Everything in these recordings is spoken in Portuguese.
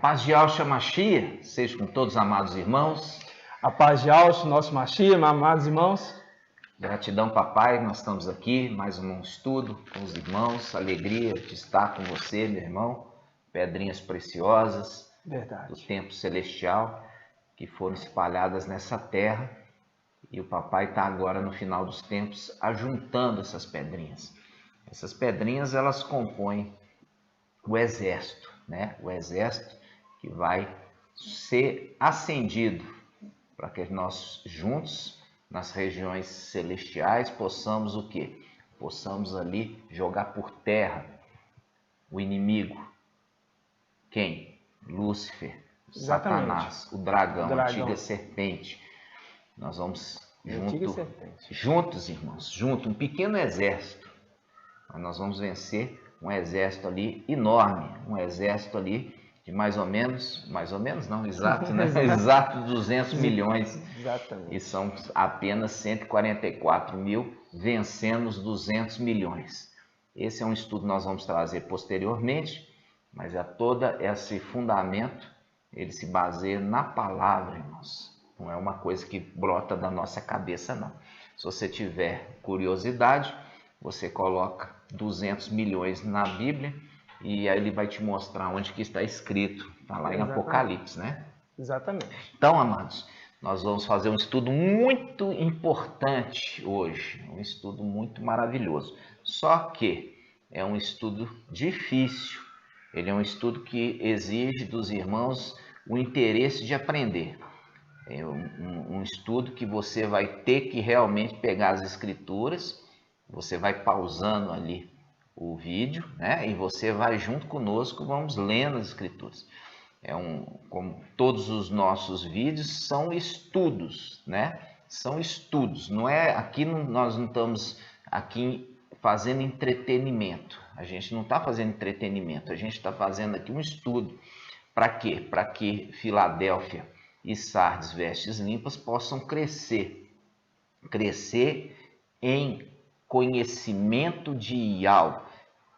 paz de Yahshua Mashiach seja com todos os amados irmãos. A paz de Yahshua, nosso Mashiach, amados irmãos. Gratidão, papai, nós estamos aqui, mais um estudo com os irmãos. Alegria de estar com você, meu irmão. Pedrinhas preciosas do tempo celestial que foram espalhadas nessa terra. E o papai está agora no final dos tempos ajuntando essas pedrinhas. Essas pedrinhas, elas compõem o exército, né? O exército que vai ser acendido para que nós juntos, nas regiões celestiais, possamos o quê? Possamos ali jogar por terra o inimigo. Quem? Lúcifer, Satanás, o dragão, a antiga serpente. Nós vamos juntos, irmãos, um pequeno exército. Mas nós vamos vencer um exército ali enorme, um exército ali de mais ou menos não, exato, né? Exato 200 milhões. Exatamente. E são apenas 144 mil vencendo os 200 milhões. Esse é um estudo que nós vamos trazer posteriormente, mas todo esse fundamento, ele se baseia na palavra, irmãos. Não é uma coisa que brota da nossa cabeça, não. Se você tiver curiosidade, você coloca 200 milhões na Bíblia e aí ele vai te mostrar onde que está escrito. Está lá em Apocalipse, né? Exatamente. Então, amados, nós vamos fazer um estudo muito importante hoje. Um estudo muito maravilhoso. Só que é um estudo difícil. Ele é um estudo que exige dos irmãos o interesse de aprender. É um estudo que você vai ter que realmente pegar as escrituras, você vai pausando ali o vídeo, né? E você vai junto conosco, vamos lendo as escrituras. Como todos os nossos vídeos, são estudos, né? São estudos, não é? Nós não estamos aqui fazendo entretenimento. A gente não está fazendo entretenimento, a gente está fazendo aqui um estudo. Para quê? Para que Filadélfia e Sardes, vestes limpas, possam crescer em conhecimento de Yahweh,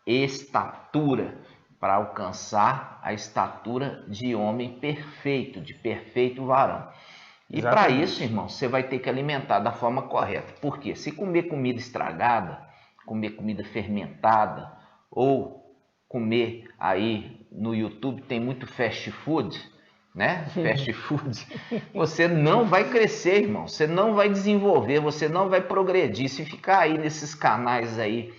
estatura, para alcançar a estatura de homem perfeito, de perfeito varão. E para isso, irmão, você vai ter que alimentar da forma correta. Por quê? Se comer comida estragada, comer comida fermentada, ou comer aí no YouTube, tem muito fast food, né? Fast food, você não vai crescer, irmão, você não vai desenvolver, você não vai progredir. Se ficar aí nesses canais aí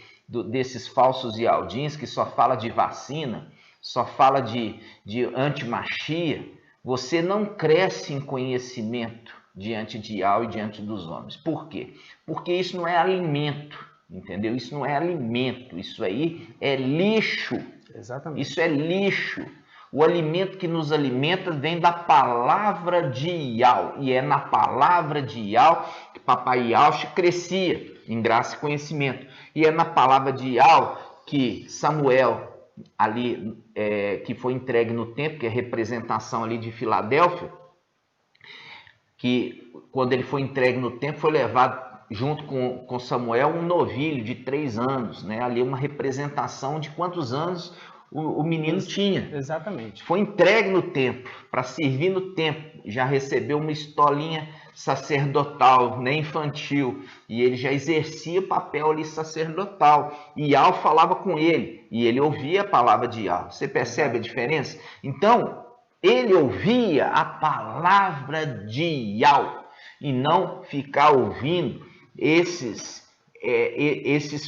desses falsos Yaldins que só fala de vacina, só fala de antimachia, você não cresce em conhecimento diante de Yahweh e diante dos homens. Por quê? Porque isso não é alimento, entendeu? Isso não é alimento, isso aí é lixo. Exatamente. Isso é lixo. O alimento que nos alimenta vem da palavra de Yahweh. E é na palavra de Yahweh que papai Yahshua crescia em graça e conhecimento. E é na palavra de Yahweh que Samuel, ali, que foi entregue no templo, que é a representação ali de Filadélfia, que quando ele foi entregue no templo, foi levado junto com Samuel um novilho de 3 anos. Né? Ali uma representação de quantos anos o menino tinha. Exatamente. Foi entregue no templo, para servir no templo. Já recebeu uma estolinha sacerdotal, nem infantil. E ele já exercia papel ali sacerdotal. E Yahweh falava com ele. E ele ouvia a palavra de Yahweh. Você percebe a diferença? Então, ele ouvia a palavra de Yahweh. E não ficar ouvindo esses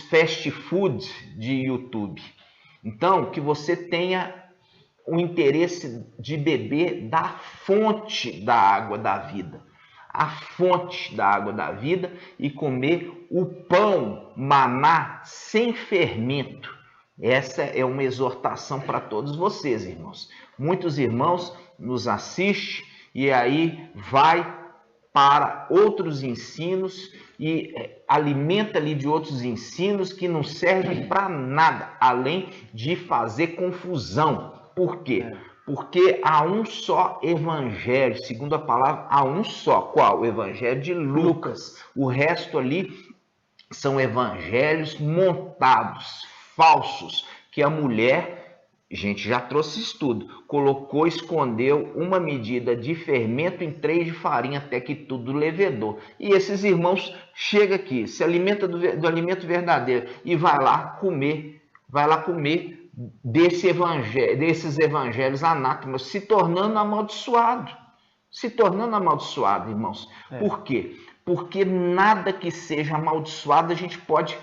fast food de YouTube. Então, que você tenha o interesse de beber da fonte da água da vida. A fonte da água da vida e comer o pão, maná, sem fermento. Essa é uma exortação para todos vocês, irmãos. Muitos irmãos nos assistem e aí vai para outros ensinos e alimenta ali de outros ensinos que não servem para nada, além de fazer confusão. Por quê? Porque há um só evangelho, segundo a palavra, há um só. Qual? O evangelho de Lucas. O resto ali são evangelhos montados, falsos, que a mulher A gente já trouxe estudo. Colocou, escondeu uma medida de fermento em 3 de farinha, até que tudo levedou. E esses irmãos chegam aqui, se alimenta do alimento verdadeiro e vai lá comer desses evangelhos anátemas, se tornando amaldiçoado. Se tornando amaldiçoado, irmãos. Por quê? Porque nada que seja amaldiçoado a gente pode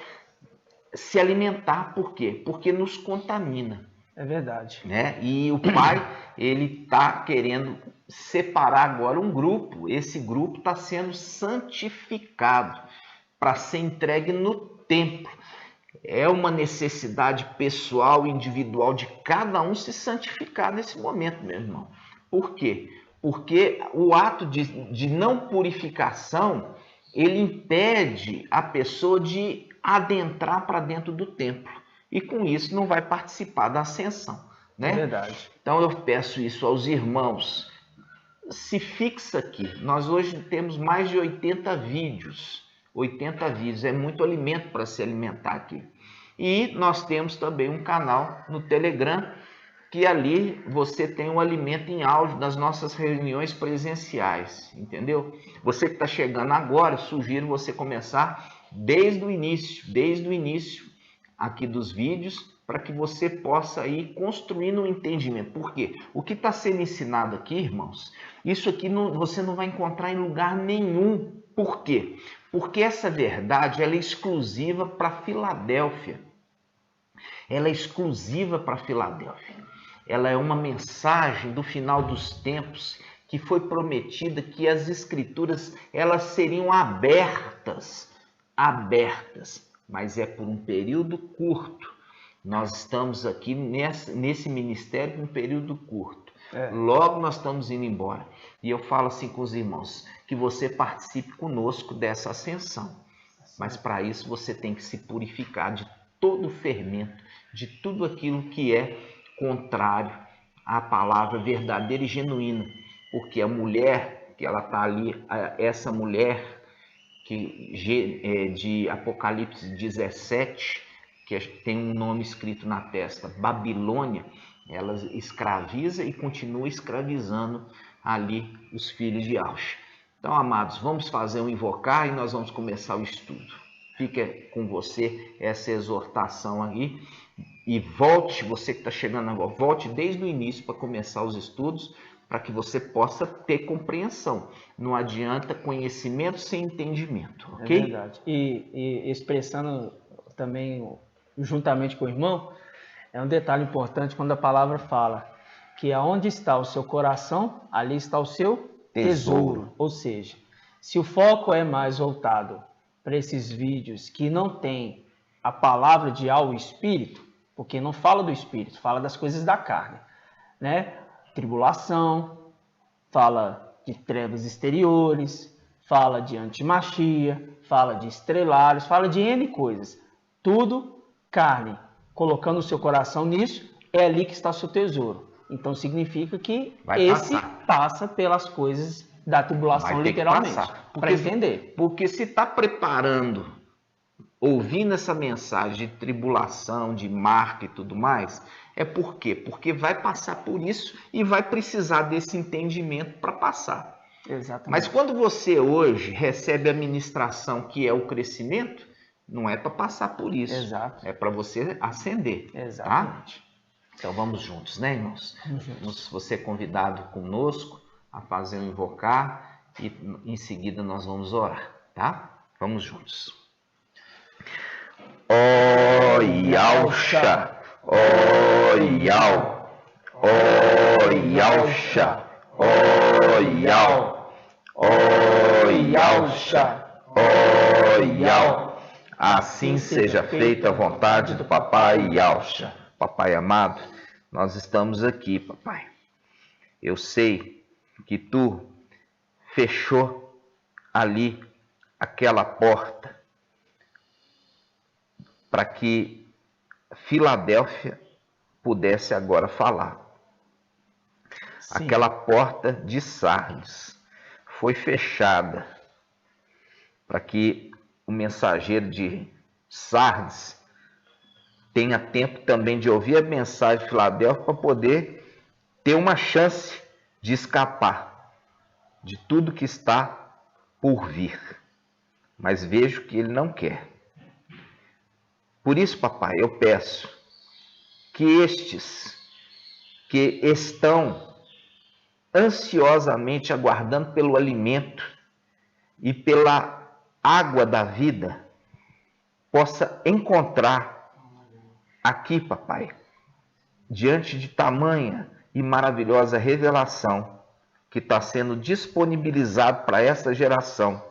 se alimentar. Por quê? Porque nos contamina. É verdade. Né? E o Pai, ele está querendo separar agora um grupo. Esse grupo está sendo santificado para ser entregue no templo. É uma necessidade pessoal, individual de cada um se santificar nesse momento, meu irmão. Por quê? Porque o ato de não purificação, ele impede a pessoa de adentrar para dentro do templo. E com isso não vai participar da ascensão. Né? É verdade. Então eu peço isso aos irmãos. Se fixa aqui. Nós hoje temos mais de 80 vídeos. 80 vídeos. É muito alimento para se alimentar aqui. E nós temos também um canal no Telegram, que ali você tem um alimento em áudio das nossas reuniões presenciais. Entendeu? Você que está chegando agora, sugiro você começar desde o início aqui dos vídeos, para que você possa ir construindo um entendimento. Por quê? O que está sendo ensinado aqui, irmãos, isso aqui você não vai encontrar em lugar nenhum. Por quê? Porque essa verdade ela é exclusiva para Filadélfia. Ela é exclusiva para Filadélfia. Ela é uma mensagem do final dos tempos que foi prometida que as escrituras elas seriam abertas, mas é por um período curto. Nós estamos aqui nesse ministério por um período curto. Logo nós estamos indo embora. E eu falo assim com os irmãos, que você participe conosco dessa ascensão. Mas para isso você tem que se purificar de todo o fermento, de tudo aquilo que é contrário à palavra verdadeira e genuína. Porque a mulher, que ela está ali, essa mulher de Apocalipse 17, que tem um nome escrito na testa, Babilônia, ela escraviza e continua escravizando ali os filhos de Aush. Então, amados, vamos fazer um invocar e nós vamos começar o estudo. Fica com você essa exortação aí e volte, você que está chegando agora, volte desde o início para começar os estudos, para que você possa ter compreensão. Não adianta conhecimento sem entendimento, ok? É verdade. E expressando também, juntamente com o irmão, é um detalhe importante quando a palavra fala que aonde está o seu coração, ali está o seu tesouro. Ou seja, se o foco é mais voltado para esses vídeos que não tem a palavra de ao espírito, porque não fala do espírito, fala das coisas da carne, né? Tribulação, fala de trevas exteriores, fala de antimachia, fala de estrelares, fala de N coisas. Tudo carne. Colocando o seu coração nisso, é ali que está o seu tesouro. Então significa que passa pelas coisas da tribulação, literalmente, para entender. Porque se está preparando, ouvindo essa mensagem de tribulação, de marca e tudo mais, é por quê? Porque vai passar por isso e vai precisar desse entendimento para passar. Exatamente. Mas quando você hoje recebe a ministração que é o crescimento, não é para passar por isso. Exato. É para você ascender. Exatamente. Tá? Então vamos juntos, né, irmãos? Você é convidado conosco a fazer um invocar e em seguida nós vamos orar, tá? Vamos juntos. Ó Yahusha, ó Yah, ó Yahusha, ó Yah, ó Yahusha, ó Yah. Assim seja feita a vontade do Papai Yahusha. Papai amado, nós estamos aqui, papai. Eu sei que tu fechou ali aquela porta para que Filadélfia pudesse agora falar. Sim. Aquela porta de Sardes foi fechada para que o mensageiro de Sardes tenha tempo também de ouvir a mensagem de Filadélfia para poder ter uma chance de escapar de tudo que está por vir. Mas vejo que ele não quer. Por isso, papai, eu peço que estes que estão ansiosamente aguardando pelo alimento e pela água da vida, possa encontrar aqui, papai, diante de tamanha e maravilhosa revelação que está sendo disponibilizado para essa geração.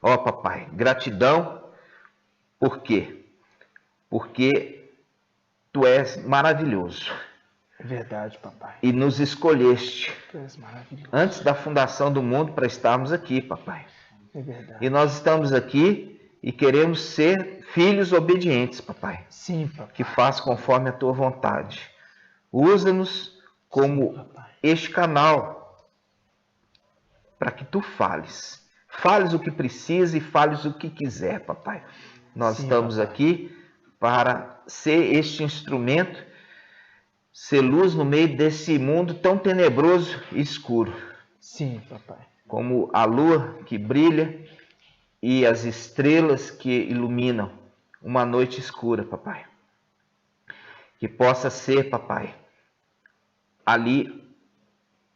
Ó, papai, gratidão. Por quê? Porque tu és maravilhoso. É verdade, papai. E nos escolheste Tu és maravilhoso. antes da fundação do mundo para estarmos aqui, papai. É verdade. E nós estamos aqui e queremos ser filhos obedientes, papai. Sim, papai. Que faz conforme a tua vontade. Usa-nos como este canal para que tu fales. Fales o que precisa e fales o que quiser, papai. Nós estamos aqui para ser este instrumento, ser luz no meio desse mundo tão tenebroso e escuro. Sim, papai. Como a lua que brilha e as estrelas que iluminam uma noite escura, papai. Que possa ser, papai, ali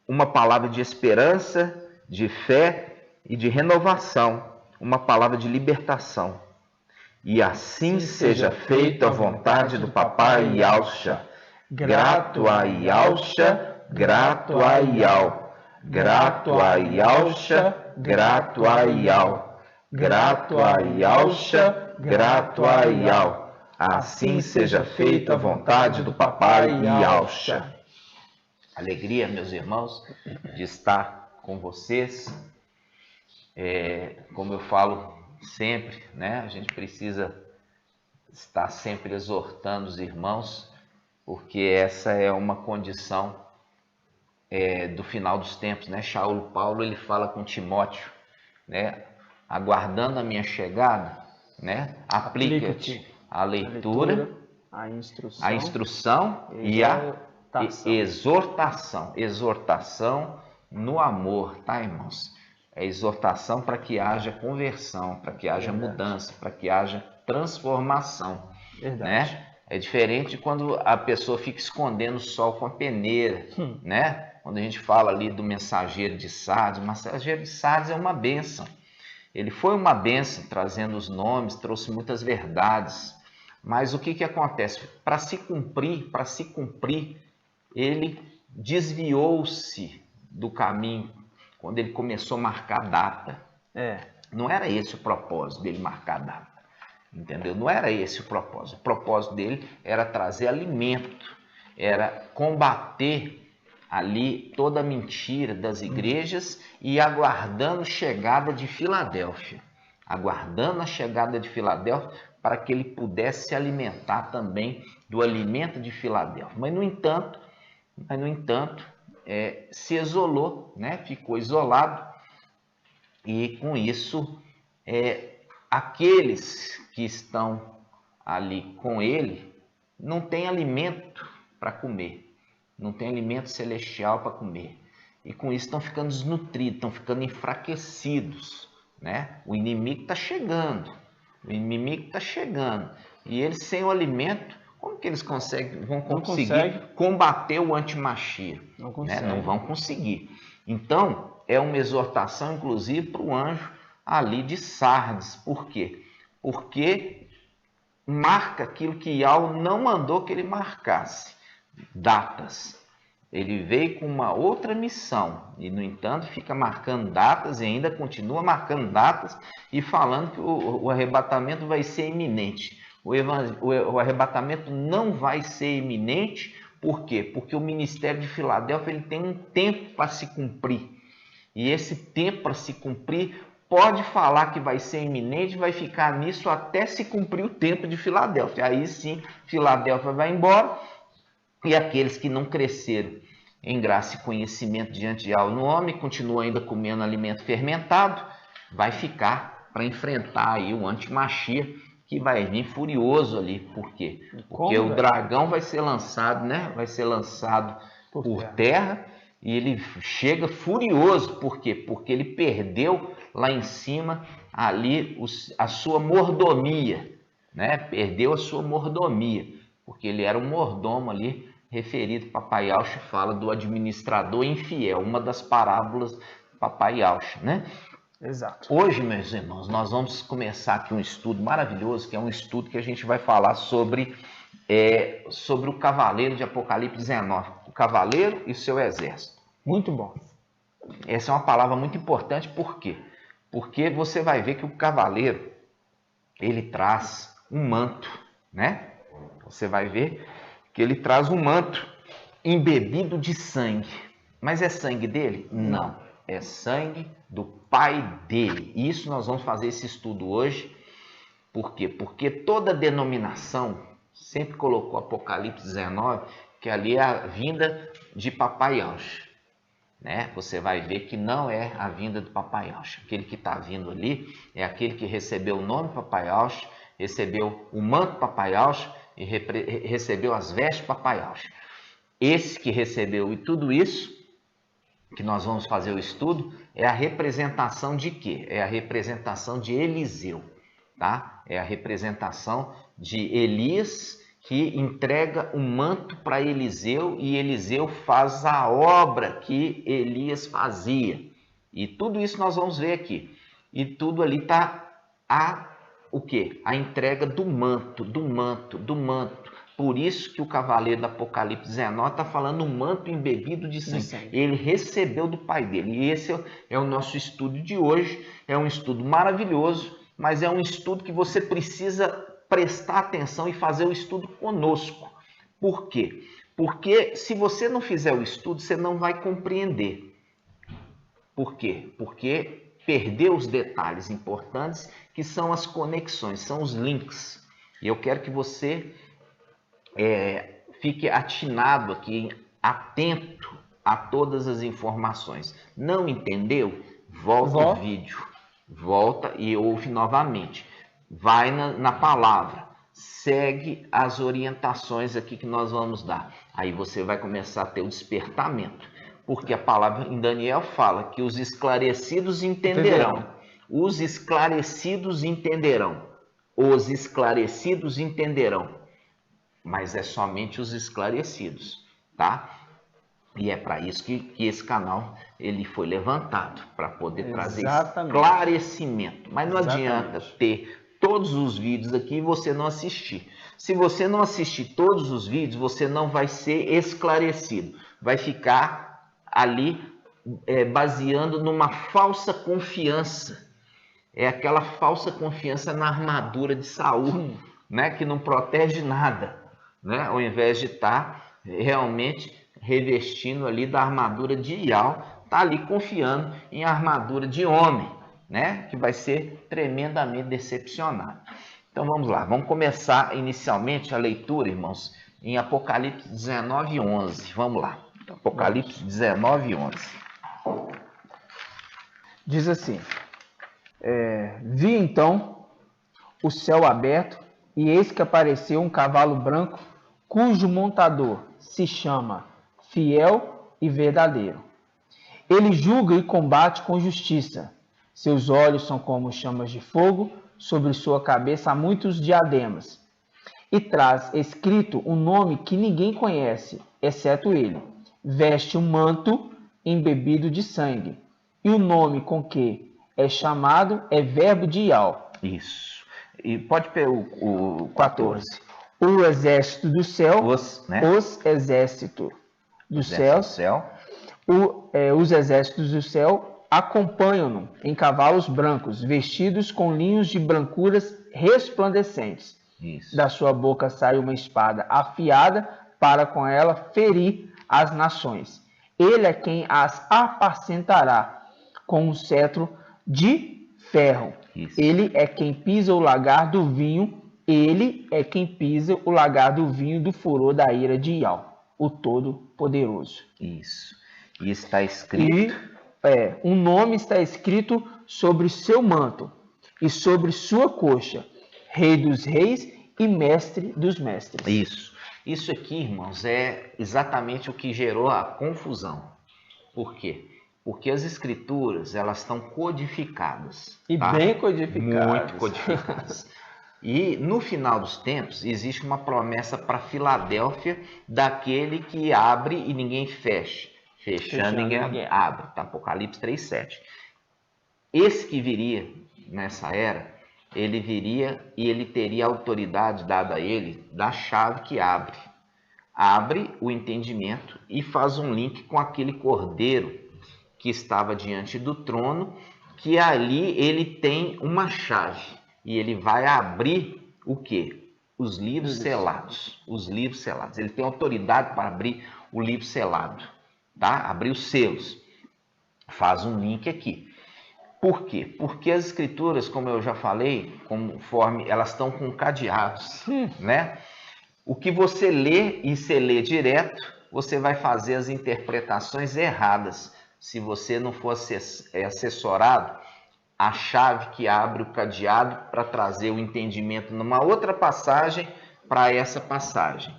uma palavra de esperança, de fé e de renovação, uma palavra de libertação. E assim seja feita a vontade do papai Yalcha. Grato a Yalcha, grato a Yal. Grato a Yalcha, grato a Yal. Grato a Yalcha, grato a Yal. Assim seja feita a vontade do papai Yalcha. Alegria, meus irmãos, de estar com vocês. Como eu falo sempre, né? A gente precisa estar sempre exortando os irmãos, porque essa é uma condição do final dos tempos, né? Paulo ele fala com Timóteo, né? Aguardando a minha chegada, né? Aplica-te a leitura, a instrução e a exortação. Exortação no amor, tá, irmãos? É exortação para que haja conversão, para que haja mudança, para que haja transformação. Né? É diferente de quando a pessoa fica escondendo o sol com a peneira, né? Quando a gente fala ali do mensageiro de Sardes, o mensageiro de Sardes é uma bênção. Ele foi uma bênção, trazendo os nomes, trouxe muitas verdades. Mas o que acontece? Para se cumprir, ele desviou-se do caminho quando ele começou a marcar data. Não era esse o propósito dele marcar data. Entendeu? Não era esse o propósito. O propósito dele era trazer alimento, era combater ali toda a mentira das igrejas e aguardando a chegada de Filadélfia. Aguardando a chegada de Filadélfia para que ele pudesse se alimentar também do alimento de Filadélfia. Mas, no entanto, se isolou, né? Ficou isolado e, com isso, aqueles que estão ali com ele não têm alimento para comer, não tem alimento celestial para comer. E com isso estão ficando desnutridos, estão ficando enfraquecidos, né? O inimigo está chegando, e eles sem o alimento, como que eles vão conseguir combater o antimachia? Não vão conseguir. Então, é uma exortação, inclusive, para o anjo ali de Sardes. Por quê? Porque marca aquilo que Yal não mandou que ele marcasse. Datas. Ele veio com uma outra missão e, no entanto, fica marcando datas e ainda continua marcando datas e falando que o arrebatamento vai ser iminente. O arrebatamento não vai ser iminente, por quê? Porque o ministério de Filadélfia ele tem um tempo para se cumprir. E esse tempo para se cumprir pode falar que vai ser iminente, vai ficar nisso até se cumprir o tempo de Filadélfia. Aí sim, Filadélfia vai embora e aqueles que não cresceram em graça e conhecimento diante de algo no homem, continuam ainda comendo alimento fermentado, vai ficar para enfrentar aí o antimachia, que vai vir furioso ali. Por quê? Porque o dragão vai ser lançado, né? Vai ser lançado por terra e ele chega furioso. Por quê? Porque ele perdeu lá em cima ali a sua mordomia, né? Perdeu a sua mordomia, porque ele era um mordomo ali, referido. Papai Yauche fala do administrador infiel, uma das parábolas do Papai Yauche, né? Exato. Hoje, meus irmãos, nós vamos começar aqui um estudo maravilhoso, que é um estudo que a gente vai falar sobre o cavaleiro de Apocalipse 19, o cavaleiro e seu exército. Muito bom. Essa é uma palavra muito importante, por quê? Porque você vai ver que o cavaleiro, ele traz um manto, né? Você vai ver que ele traz um manto embebido de sangue. Mas é sangue dele? Não. É sangue do pai dele. E isso nós vamos fazer esse estudo hoje. Por quê? Porque toda denominação sempre colocou Apocalipse 19, que ali é a vinda de Papai Yauche, né? Você vai ver que não é a vinda do Papai Yauche. Aquele que está vindo ali é aquele que recebeu o nome Papai Yauche, recebeu o manto Papai Yauche e recebeu as vestes Papai Yauche. Esse que recebeu e tudo isso, que nós vamos fazer o estudo, é a representação de quê? É a representação de Eliseu, tá? É a representação de Elias, que entrega o manto para Eliseu e Eliseu faz a obra que Elias fazia. E tudo isso nós vamos ver aqui. E tudo ali está o quê? A entrega do manto. Por isso que o cavaleiro do Apocalipse 19 está falando um manto embebido de sangue. Ele recebeu do pai dele. E esse é o nosso estudo de hoje. É um estudo maravilhoso, mas é um estudo que você precisa prestar atenção e fazer o estudo conosco. Por quê? Porque se você não fizer o estudo, você não vai compreender. Por quê? Porque perdeu os detalhes importantes, que são as conexões, são os links. E eu quero que você fique atinado aqui, atento a todas as informações. Não entendeu? Volta o vídeo. Volta e ouve novamente. Vai na palavra. Segue as orientações aqui que nós vamos dar. Aí você vai começar a ter o despertamento. Porque a palavra em Daniel fala que os esclarecidos entenderão. Os esclarecidos entenderão. Os esclarecidos entenderão. Mas é somente os esclarecidos, tá? E é para isso que esse canal ele foi levantado, para poder trazer esclarecimento. Mas não adianta ter todos os vídeos aqui e você não assistir. Se você não assistir todos os vídeos, você não vai ser esclarecido. Vai ficar ali baseando numa falsa confiança. É aquela falsa confiança na armadura de Saul, né? Que não protege nada, né? Ao invés de estar realmente revestindo ali da armadura de Ial, está ali confiando em armadura de homem, né? Que vai ser tremendamente decepcionado. Então vamos lá, vamos começar inicialmente a leitura, irmãos, em Apocalipse 19:11. Vamos lá, Apocalipse 19:11. Diz assim: vi então o céu aberto, e eis que apareceu um cavalo branco, cujo montador se chama Fiel e Verdadeiro. Ele julga e combate com justiça. Seus olhos são como chamas de fogo, sobre sua cabeça há muitos diademas. E traz escrito um nome que ninguém conhece, exceto ele. Veste um manto embebido de sangue. E o nome com que é chamado é Verbo de Ial. Isso. E pode pegar o 14. O exército do céu, os exércitos do céu, os exércitos do céu acompanham-no em cavalos brancos, vestidos com linhos de brancuras resplandecentes. Isso. Da sua boca sai uma espada afiada para com ela ferir as nações. Ele é quem as apacentará com um cetro de ferro. Isso. Ele é quem pisa o lagar do vinho. Ele é quem pisa o lagar do vinho do furor da ira de Ial, o Todo-Poderoso. Isso. E está escrito... um nome está escrito sobre seu manto e sobre sua coxa. Rei dos reis e mestre dos mestres. Isso aqui, irmãos, é exatamente o que gerou a confusão. Por quê? Porque as escrituras, elas estão codificadas. E tá? bem codificadas. Muito codificadas. E no final dos tempos, existe uma promessa para Filadélfia daquele que abre e ninguém fecha. Fechando ninguém abre. Tá? Apocalipse 3:7. Esse que viria nessa era, ele viria e ele teria autoridade dada a ele da chave que abre. Abre o entendimento e faz um link com aquele cordeiro que estava diante do trono, que ali ele tem uma chave e ele vai abrir o quê? Os livros selados. Os livros selados. Ele tem autoridade para abrir o livro selado, tá? Abrir os selos. Faz um link aqui. Por quê? Porque as escrituras, como eu já falei, conforme elas estão com cadeados, né? O que você lê e você lê direto, você vai fazer as interpretações erradas. Se você não for assessorado, a chave que abre o cadeado para trazer o entendimento numa outra passagem para essa passagem.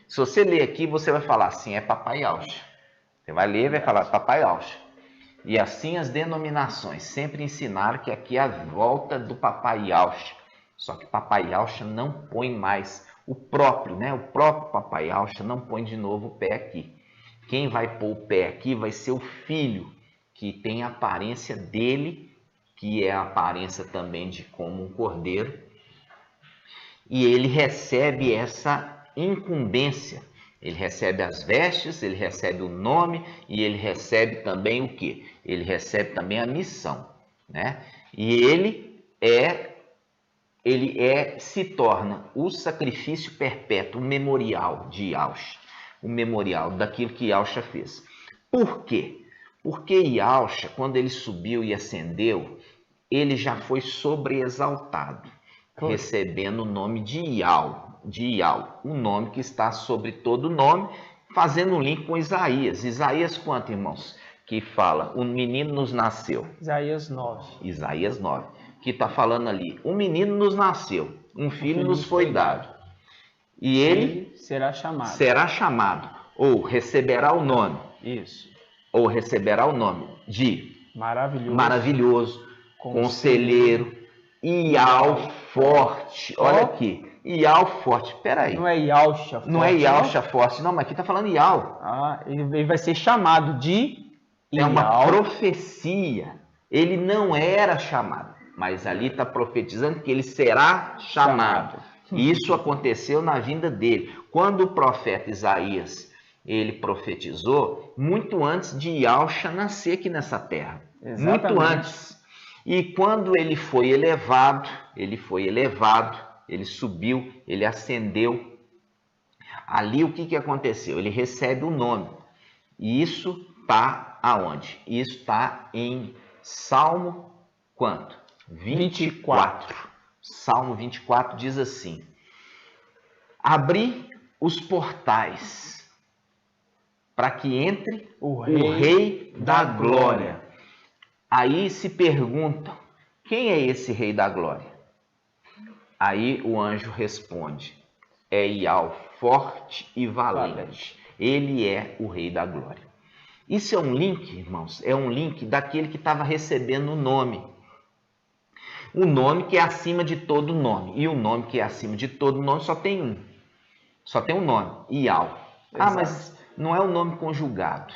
Se você ler aqui, você vai falar assim, é Papai Alcha. Você vai ler e vai falar Papai Alcha. E assim as denominações sempre ensinaram que aqui é a volta do Papai Alcha. Só que Papai Alcha não põe mais o próprio Papai Alcha não põe de novo o pé aqui. Quem vai pôr o pé aqui vai ser o filho, que tem a aparência dele, que é a aparência também de como um cordeiro. E ele recebe essa incumbência. Ele recebe as vestes, ele recebe o nome e ele recebe também o quê? Ele recebe também a missão, né? E se torna o sacrifício perpétuo, o memorial de Yahshua, o memorial daquilo que Yahshua fez. Por quê? Porque Yahshua, quando ele subiu e ascendeu, ele já foi sobreexaltado, recebendo o nome de Yahweh, o nome que está sobre todo nome, fazendo um link com Isaías. Isaías quanto, irmãos? Que fala, um menino nos nasceu. Isaías 9. Isaías 9, que está falando ali, um menino nos nasceu, um filho nos foi dado. E ele será chamado, ou receberá o nome. Isso. Ou receberá o nome de maravilhoso, conselheiro, Ial forte. Olha aqui, Ial forte. Peraí. Não é Yahshua forte. Não é Yahshua forte, não, mas aqui está falando Ial. Ele vai ser chamado de É uma profecia. Ele não era chamado, mas ali está profetizando que ele será chamado. Isso aconteceu na vinda dele. Quando o profeta Isaías ele profetizou, muito antes de Yahshua nascer aqui nessa terra. Exatamente. Muito antes. E quando ele foi elevado, ele subiu, ele ascendeu. Ali o que aconteceu? Ele recebe o nome. E isso está aonde? Isso está em Salmo quanto? 24. Salmo 24 diz assim: abri os portais para que entre o Rei da Glória. Aí se perguntam, quem é esse Rei da Glória? Aí o anjo responde, é Ial, forte e valente. Ele é o Rei da Glória. Isso é um link, irmãos, é um link daquele que estava recebendo o nome. O nome que é acima de todo nome. E o nome que é acima de todo nome só tem um. Só tem um nome, Ial. Exato. Mas não é o nome conjugado.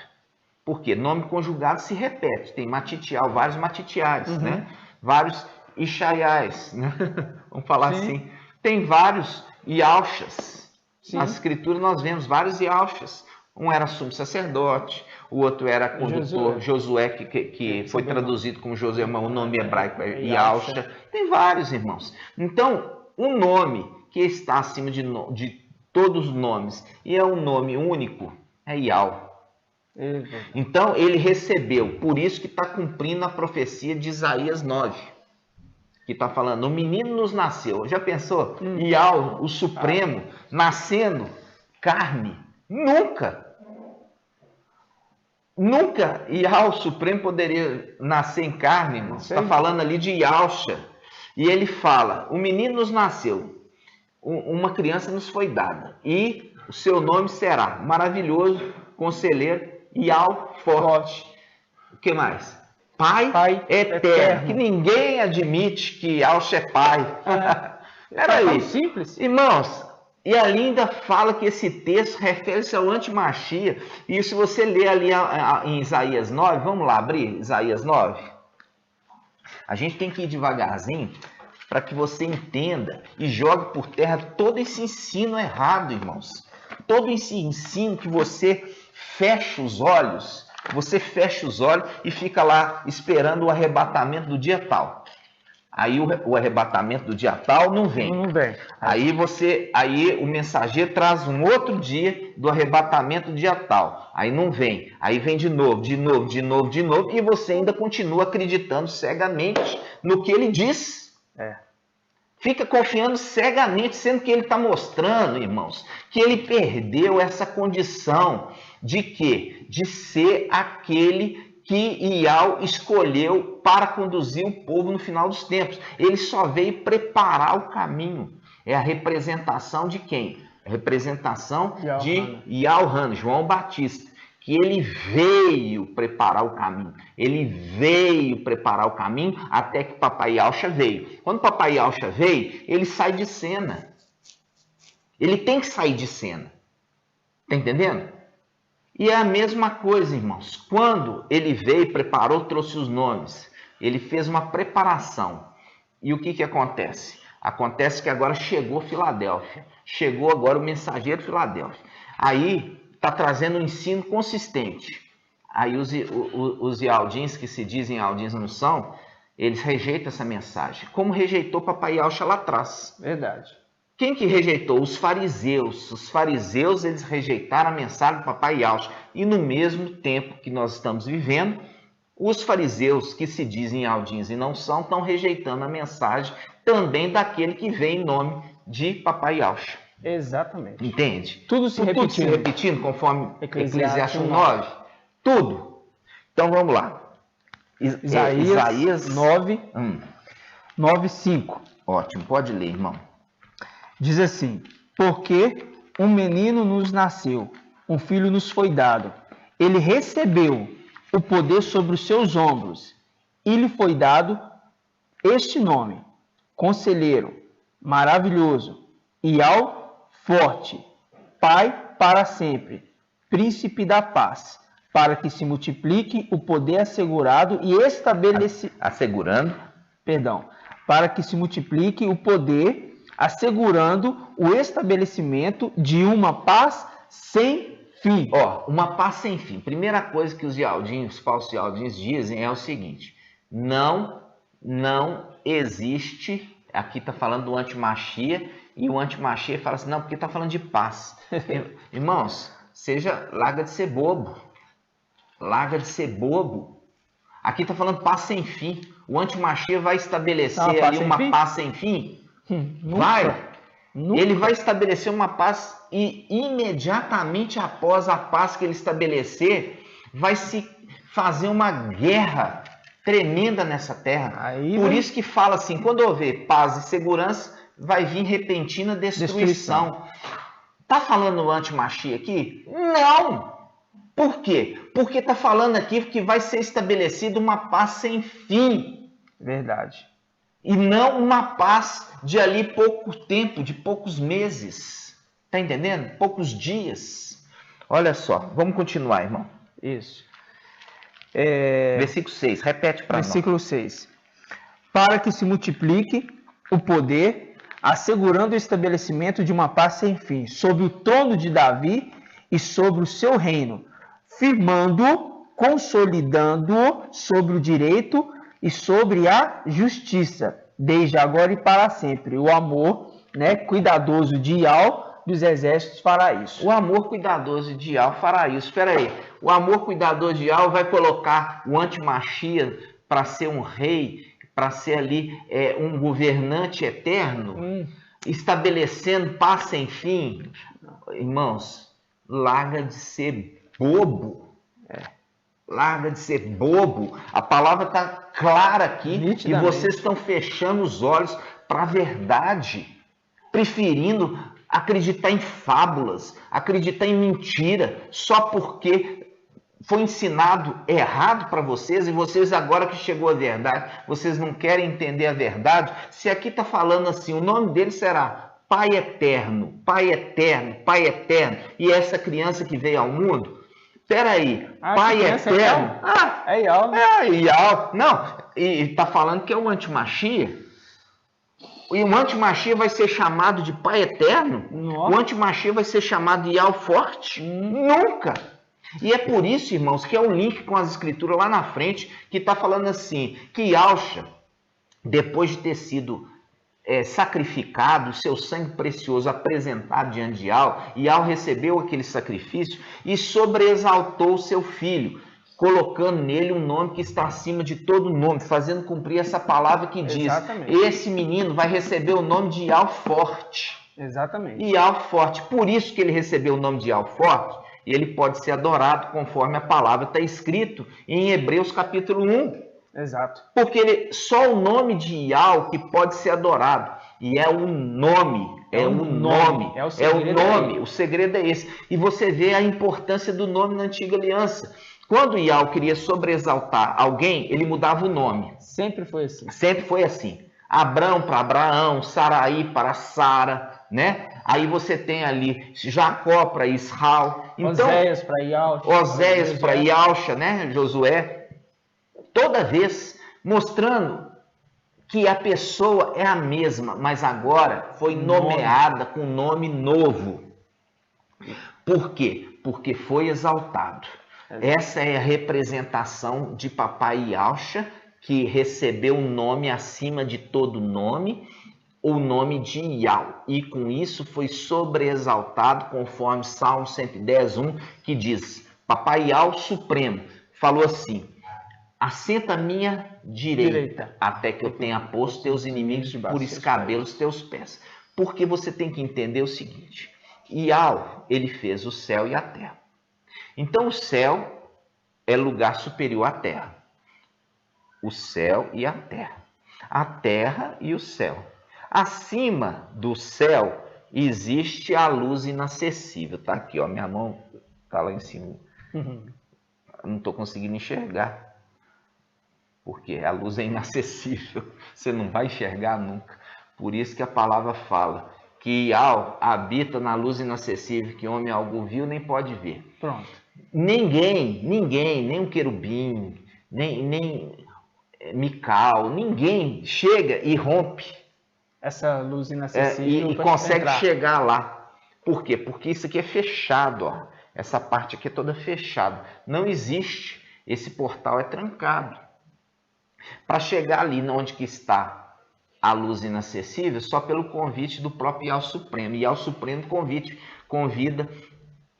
Por quê? Nome conjugado se repete. Tem Matitial, vários Matitiares, né? Vários Ixaiais, né? Vamos falar assim. Tem vários Iaushas. Na escritura nós vemos vários Iaushas. Um era sumo sacerdote, o outro era condutor, Josué, que foi traduzido como Josué, mas o nome hebraico é Yahshua. Tem vários, irmãos. Então, um nome que está acima de todos os nomes, e é um nome único, é Yahweh. Então, ele recebeu, por isso que está cumprindo a profecia de Isaías 9, que está falando, o menino nos nasceu. Já pensou? Yahweh, o Supremo, nascendo carne? Nunca Yahweh Supremo poderia nascer em carne, irmão. Está falando ali de Yahshua. E ele fala, o menino nos nasceu, uma criança nos foi dada, e o seu nome será Maravilhoso, Conselheiro e Forte. O que mais? Pai eterno. Que ninguém admite que Alcha é pai. Peraí. Simples. Irmãos, e ali ainda fala que esse texto refere-se ao antimachia. E se você ler ali em Isaías 9, vamos lá abrir Isaías 9. A gente tem que ir devagarzinho para que você entenda e jogue por terra todo esse ensino errado, irmãos. Todo esse ensino que você fecha os olhos e fica lá esperando o arrebatamento do dia tal. Aí o arrebatamento do dia tal não vem. Aí o mensageiro traz um outro dia do arrebatamento do dia tal. Aí não vem. Aí vem de novo. E você ainda continua acreditando cegamente no que ele diz. Fica confiando cegamente, sendo que ele está mostrando, irmãos, que ele perdeu essa condição de quê? De ser aquele que Iau escolheu para conduzir o povo no final dos tempos. Ele só veio preparar o caminho. É a representação de quem? A representação de Yaohan, João Batista. Que ele veio preparar o caminho. Ele veio preparar o caminho até que Papai Alcha veio. Quando Papai Alcha veio, ele sai de cena. Ele tem que sair de cena. Está entendendo? E é a mesma coisa, irmãos. Quando ele veio, preparou, trouxe os nomes. Ele fez uma preparação. E o que acontece? Acontece que agora chegou Filadélfia. Chegou agora o mensageiro Filadélfia. Aí está trazendo um ensino consistente. Aí os Ialdins, que se dizem Ialdins não são, eles rejeitam essa mensagem. Como rejeitou Papai Alcha lá atrás. Verdade. Quem que rejeitou? Os fariseus. Os fariseus, eles rejeitaram a mensagem do Papai Alcha. E no mesmo tempo que nós estamos vivendo, os fariseus, que se dizem Ialdins e não são, estão rejeitando a mensagem também daquele que vem em nome de Papai Alcha. Exatamente. Entende? Tudo se repetindo, conforme Eclesiastes 9. Tudo. Então vamos lá. Isaías 9, 9:5. Ótimo, pode ler, irmão. Diz assim: porque um menino nos nasceu, um filho nos foi dado. Ele recebeu o poder sobre os seus ombros, e lhe foi dado este nome: Conselheiro, Maravilhoso, Iau Forte, Pai para sempre, Príncipe da Paz, para que se multiplique o poder assegurado e estabelecido. Para que se multiplique o poder, assegurando o estabelecimento de uma paz sem fim. Uma paz sem fim. Primeira coisa que os falsos Ialdins dizem é o seguinte: não existe. Aqui está falando do antimachia, e o antimachia fala assim, não, porque está falando de paz. Irmãos, larga de ser bobo. Larga de ser bobo. Aqui está falando paz sem fim. O antimachia vai estabelecer ali uma paz sem fim? Nunca. Ele vai estabelecer uma paz e imediatamente após a paz que ele estabelecer, vai se fazer uma guerra tremenda nessa terra. Por isso que fala assim, quando houver paz e segurança, vai vir repentina destruição. Tá falando o antimachia aqui? Não! Por quê? Porque tá falando aqui que vai ser estabelecida uma paz sem fim. Verdade. E não uma paz de ali pouco tempo, de poucos meses. Tá entendendo? Poucos dias. Olha só, vamos continuar, irmão. Isso. Versículo 6, repete para nós. Versículo 6. Para que se multiplique o poder, assegurando o estabelecimento de uma paz sem fim, sobre o trono de Davi e sobre o seu reino, firmando-o, consolidando-o sobre o direito e sobre a justiça, desde agora e para sempre. O amor, cuidadoso de Iau dos exércitos fará isso. O amor cuidadoso de Iau fará isso. Espera aí. O amor cuidadoso de Iau vai colocar o antimachia para ser um rei, para ser ali um governante eterno, estabelecendo paz sem fim. Irmãos, larga de ser bobo. Larga de ser bobo. A palavra está clara aqui e vocês estão fechando os olhos para a verdade, preferindo acreditar em fábulas, acreditar em mentira, só porque foi ensinado errado para vocês, e vocês agora que chegou a verdade, vocês não querem entender a verdade. Se aqui está falando assim, o nome dele será Pai Eterno, Pai Eterno, Pai Eterno, e essa criança que veio ao mundo, peraí, Pai Eterno, é Ial, né? É Ial, não, e está falando que é o Antimachia. E o Antimachia vai ser chamado de Pai Eterno? Nossa. O Antimachia vai ser chamado de Ial Forte? Nunca! E é por isso, irmãos, que é um link com as escrituras lá na frente, que está falando assim, que Yahshua, depois de ter sido sacrificado, o seu sangue precioso apresentado diante de Ial recebeu aquele sacrifício e sobreexaltou o seu filho, colocando nele um nome que está acima de todo nome, fazendo cumprir essa palavra que diz, esse menino vai receber o nome de Ial Forte. Exatamente. Ial Forte. Por isso que ele recebeu o nome de Ial Forte, e ele pode ser adorado conforme a palavra está escrito em Hebreus capítulo 1. Exato. Porque só o nome de Ial que pode ser adorado. E é um nome. É um nome. É o nome. O segredo é esse. E você vê a importância do nome na antiga aliança. Quando Ial queria sobreexaltar alguém, ele mudava o nome. Sempre foi assim. Sempre foi assim. Abrão para Abraão, Saraí para Sara, né? Aí você tem ali Jacó para Israel. Então, Oséias para Ial. Oséias para Ialcha, né? Josué. Toda vez mostrando que a pessoa é a mesma, mas agora foi nomeada com nome novo. Por quê? Porque foi exaltado. Essa é a representação de Papai Yahshua, que recebeu um nome acima de todo nome, o nome de Yahweh. E com isso foi sobreexaltado, conforme Salmo 110:1, que diz, Papai Yahweh Supremo falou assim, assenta à minha direita, até que eu tenha posto teus inimigos por escabelos dos teus pés. Porque você tem que entender o seguinte, Yahweh, ele fez o céu e a terra. Então o céu é lugar superior à terra. O céu e a terra e o céu. Acima do céu existe a luz inacessível. Tá aqui, ó, minha mão tá lá em cima. Não estou conseguindo enxergar. Porque a luz é inacessível. Você não vai enxergar nunca. Por isso que a palavra fala que Ial habita na luz inacessível, que homem algum viu nem pode ver. Pronto. Ninguém, nem um querubim, nem Mical, ninguém chega e rompe essa luz inacessível e consegue chegar lá. Por quê? Porque isso aqui é fechado, ó. Essa parte aqui é toda fechada. Não existe. Esse portal é trancado. Para chegar ali onde que está a luz inacessível, só pelo convite do próprio Ial Supremo. Ial Supremo convida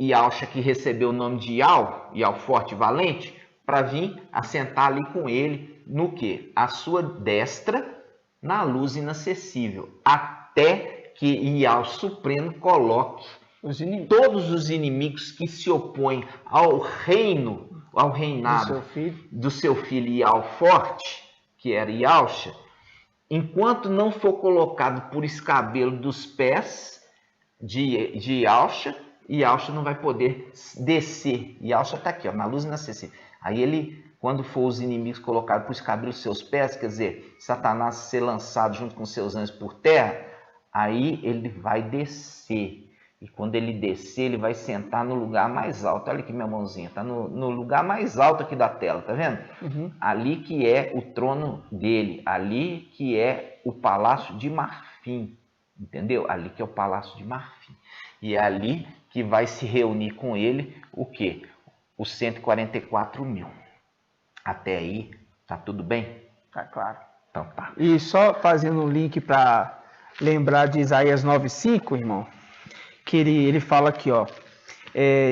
Yahshua, que recebeu o nome de Ial Forte e Valente, para vir assentar ali com ele, no quê? A sua destra, na luz inacessível, até que Ial Supremo coloque todos os inimigos que se opõem ao reino, ao reinado do seu filho Ial Forte, que era Yahshua, enquanto não for colocado por escabelo dos pés de Yahshua, Yahshua não vai poder descer. Yahshua está aqui, ó, na luz inacessível. Aí ele, quando for os inimigos colocados por escabelo dos seus pés, quer dizer, Satanás ser lançado junto com seus anjos por terra, aí ele vai descer. E quando ele descer, ele vai sentar no lugar mais alto. Olha aqui minha mãozinha, está no lugar mais alto aqui da tela, tá vendo? Ali que é o trono dele, ali que é o palácio de marfim, entendeu? Ali que é o palácio de marfim. E é ali que vai se reunir com ele o quê? Os 144 mil. Até aí, tá tudo bem? Tá claro. Então tá. E só fazendo um link para lembrar de Isaías 9:5, irmão, que ele fala aqui, ó,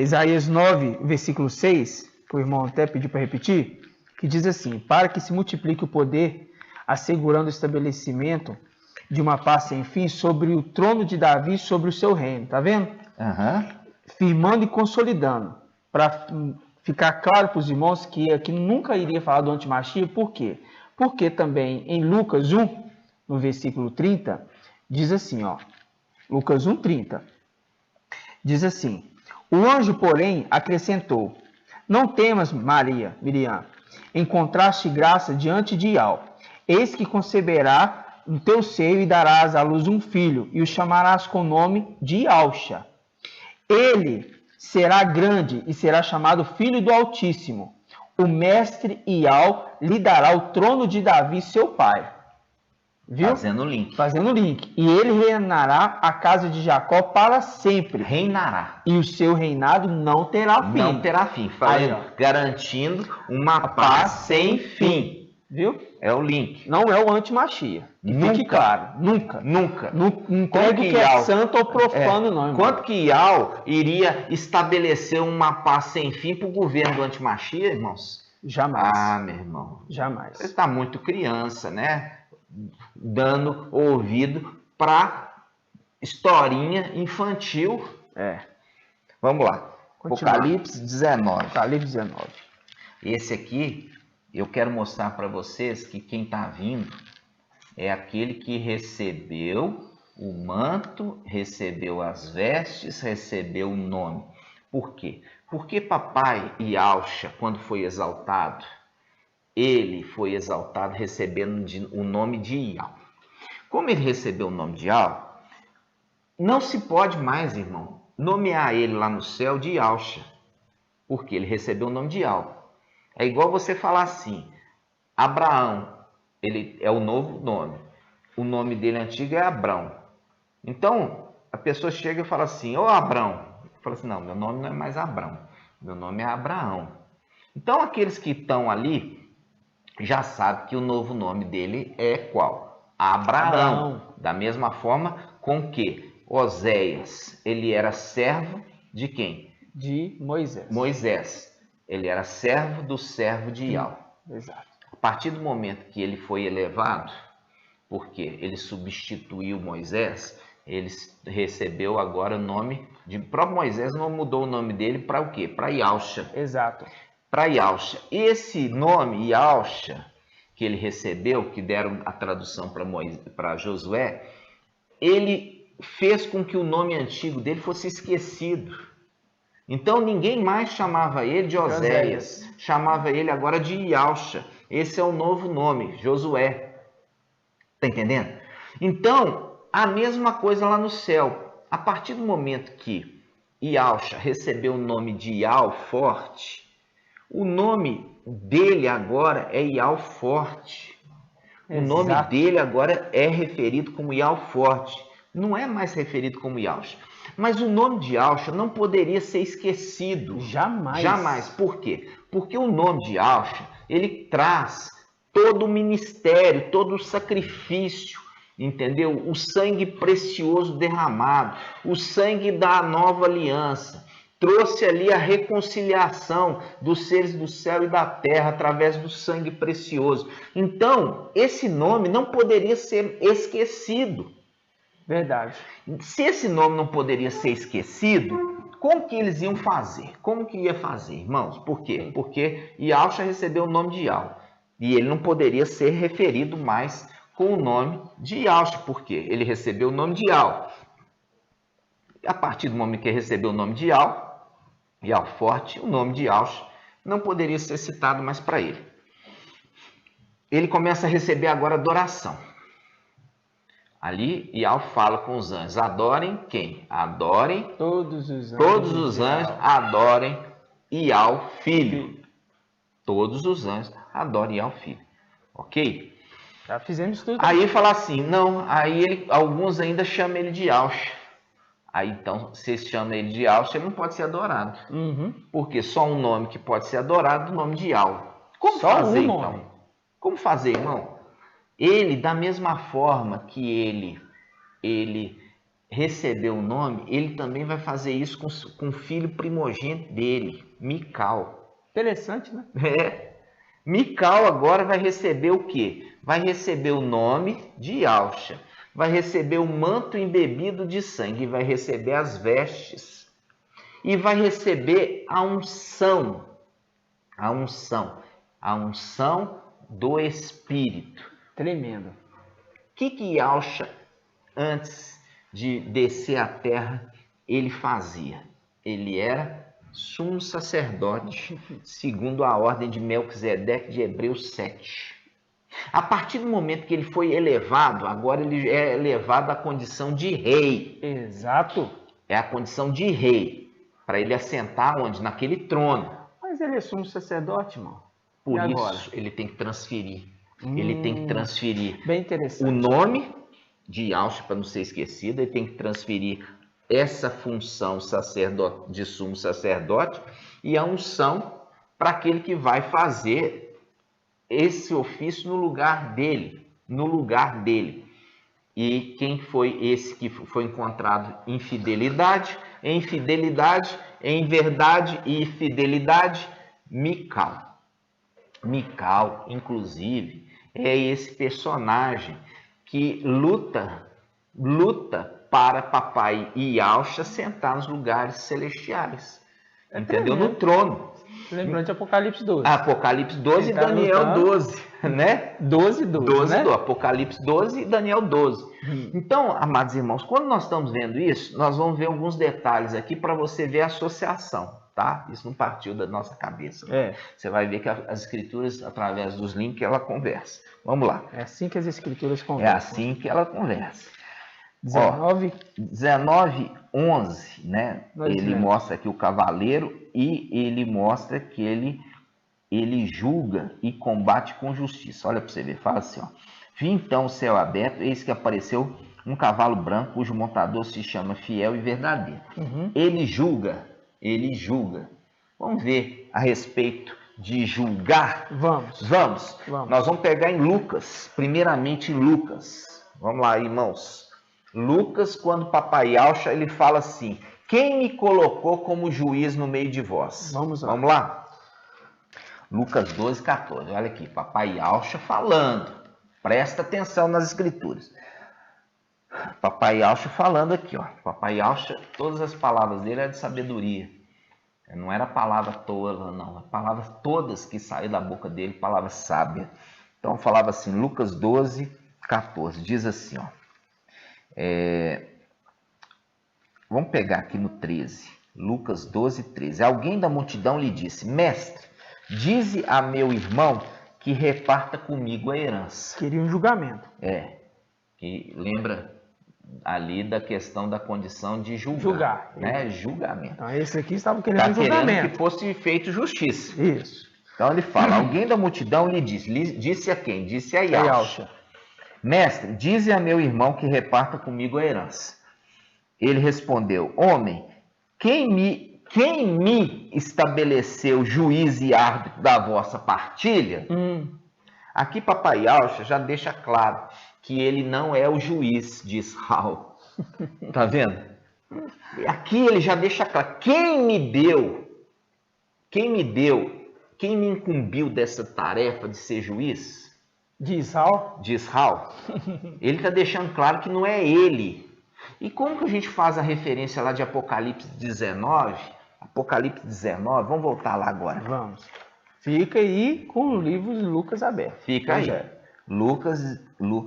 Isaías 9, versículo 6, que o irmão até pediu para repetir, que diz assim, para que se multiplique o poder, assegurando o estabelecimento de uma paz sem fim sobre o trono de Davi, sobre o seu reino, tá vendo? Firmando e consolidando, para ficar claro para os irmãos que aqui nunca iria falar do antimachia, por quê? Porque também em Lucas 1, no versículo 30, diz assim, ó, Lucas 1:30, diz assim, o anjo, porém, acrescentou, não temas, Maria, Miriam, encontraste graça diante de Iau, eis que conceberá no teu seio e darás à luz um filho, e o chamarás com o nome de Iauxa. Ele será grande e será chamado Filho do Altíssimo. O mestre Iau lhe dará o trono de Davi, seu pai. Viu? Fazendo link. Fazendo link. E ele reinará a casa de Jacó para sempre. Reinará. E o seu reinado não terá fim. Não terá fim. Falando, garantindo uma paz sem fim. Viu? É o link. Não é o antimachia. Fique claro. Nunca. Nunca. Não entregue que é santo ou profano, não, irmão. Quanto que Iau iria estabelecer uma paz sem fim para o governo do antimachia, irmãos? Jamais. Ah, meu irmão. Jamais. Você está muito criança, né? Dando ouvido para historinha infantil. Vamos lá. Continua. Apocalipse 19. Apocalipse 19. Esse aqui, eu quero mostrar para vocês que quem está vindo é aquele que recebeu o manto, recebeu as vestes, recebeu o nome. Por quê? Porque papai Iauxa, quando foi exaltado, ele foi exaltado recebendo o nome de Iau. Como ele recebeu o nome de Iau, não se pode mais, irmão, nomear ele lá no céu de Iauxa, porque ele recebeu o nome de Iau. É igual você falar assim, Abraão, ele é o novo nome. O nome dele antigo é Abrão. Então, a pessoa chega e fala assim, ô Abrão. Fala assim, não, meu nome não é mais Abrão, meu nome é Abraão. Então, aqueles que estão ali já sabem que o novo nome dele é qual? Abraão. Da mesma forma com que Oséias, ele era servo de quem? De Moisés. Moisés. Ele era servo do servo de Iau. Exato. A partir do momento que ele foi elevado, porque ele substituiu Moisés, ele recebeu agora o nome de... O próprio Moisés não mudou o nome dele para o quê? Para Iauxa. Exato. Para Iauxa. Esse nome, Iauxa, que ele recebeu, que deram a tradução para Josué, ele fez com que o nome antigo dele fosse esquecido. Então ninguém mais chamava ele de Oséias, chamava ele agora de Iauxa. Esse é o novo nome, Josué. Está entendendo? Então, a mesma coisa lá no céu. A partir do momento que Iauxa recebeu o nome de Iau Forte, o nome dele agora é Iau Forte. O nome dele agora é referido como Iau Forte. Não é mais referido como Iauxa. Mas o nome de Iauxa não poderia ser esquecido. Jamais. Jamais. Por quê? Porque o nome de Iauxa, ele traz todo o ministério, todo o sacrifício, entendeu? O sangue precioso derramado, o sangue da nova aliança. Trouxe ali a reconciliação dos seres do céu e da terra através do sangue precioso. Então, esse nome não poderia ser esquecido. Verdade. Se esse nome não poderia ser esquecido, como que eles iam fazer? Como que ia fazer, irmãos? Por quê? Porque Iauxa recebeu o nome de Iau. E ele não poderia ser referido mais com o nome de Iauxa. Por quê? Ele recebeu o nome de Iau. A partir do momento que ele recebeu o nome de Iau, Iau Forte, o nome de Iauxa não poderia ser citado mais para ele. Ele começa a receber agora adoração. Ali, Iau fala com os anjos, adorem quem? Adorem todos os anjos. Todos os anjos adorem Iau Filho. Todos os anjos adorem Iau Filho. Ok? Já fizemos tudo. Aí ele fala assim, não, aí alguns ainda chamam ele de Iauxa. Aí então, vocês chamam ele de Iauxa, ele não pode ser adorado. Porque só um nome que pode ser adorado é o nome de Iau. Como só fazer um então? nome. Como fazer, irmão? Ele, da mesma forma que ele recebeu o nome, ele também vai fazer isso com o filho primogênito dele, Mical. Interessante, né? Mical agora vai receber o quê? Vai receber o nome de Iauxa, vai receber o manto embebido de sangue, vai receber as vestes e vai receber a unção A unção do Espírito. Tremendo. O que Yahshua, antes de descer à terra, ele fazia? Ele era sumo sacerdote, segundo a ordem de Melquisedeque de Hebreus 7. A partir do momento que ele foi elevado, agora ele é elevado à condição de rei. Exato. É a condição de rei, para ele assentar onde? Naquele trono. Mas ele é sumo sacerdote, irmão. Por E isso, agora? ele tem que transferir. Ele tem que transferir Bem interessante. o nome de Yahshua, para não ser esquecido, ele tem que transferir essa função de sumo sacerdote e a unção para aquele que vai fazer esse ofício no lugar dele. E quem foi esse que foi encontrado em fidelidade, em verdade e fidelidade? Mical. Mical, inclusive, é esse personagem que luta para papai Yahshua sentar nos lugares celestiais. Entendeu? No trono. Lembrando de Apocalipse 12. Apocalipse 12 e Daniel 12, né? 12, né? Apocalipse 12 e Daniel 12. Então, amados irmãos, quando nós estamos vendo isso, nós vamos ver alguns detalhes aqui para você ver a associação, tá? Isso não partiu da nossa cabeça. Você vai ver que as escrituras, através dos links, ela conversa. Vamos lá. É assim que as escrituras conversam. É assim que ela conversa. 19:11, né? Ele mostra aqui o cavaleiro e ele mostra que ele julga e combate com justiça. Olha para você ver, fala assim, ó. Vi então o céu aberto, eis que apareceu um cavalo branco, cujo montador se chama Fiel e Verdadeiro. Ele julga. Vamos ver a respeito de julgar? Vamos. Nós vamos pegar em Lucas, primeiramente em Lucas. Vamos lá, irmãos. Lucas, quando papai Yahshua, ele fala assim: quem me colocou como juiz no meio de vós? Vamos lá. Lucas 12:14. Olha aqui, papai Yahshua falando. Presta atenção nas escrituras. Papai Yahshua falando aqui, ó. Papai Yahshua, todas as palavras dele eram de sabedoria. Não era palavra tola, não. Palavras todas que saíram da boca dele, palavra sábia. Então falava assim, Lucas 12:14. Diz assim, ó. Vamos pegar aqui no 13. Lucas 12:13. Alguém da multidão lhe disse: mestre, dize a meu irmão que reparta comigo a herança. Queria um julgamento. Que lembra ali da questão da condição de julgar. Né? Julgamento. Então esse aqui estava querendo julgamento. Querendo que fosse feito justiça. Isso. Então ele fala, alguém da multidão lhe disse a quem? Disse a Yahshua. Mestre, dize a meu irmão que reparta comigo a herança. Ele respondeu, homem, quem me estabeleceu juiz e árbitro da vossa partilha? Aqui papai Yahshua já deixa claro que ele não é o juiz de Israel. Tá vendo? Aqui ele já deixa claro, quem me incumbiu dessa tarefa de ser juiz? De Israel? Ele está deixando claro que não é ele. E como que a gente faz a referência lá de Apocalipse 19? Apocalipse 19, vamos voltar lá agora. Vamos. Fica aí com o livro de Lucas aberto. Fica aí. Lucas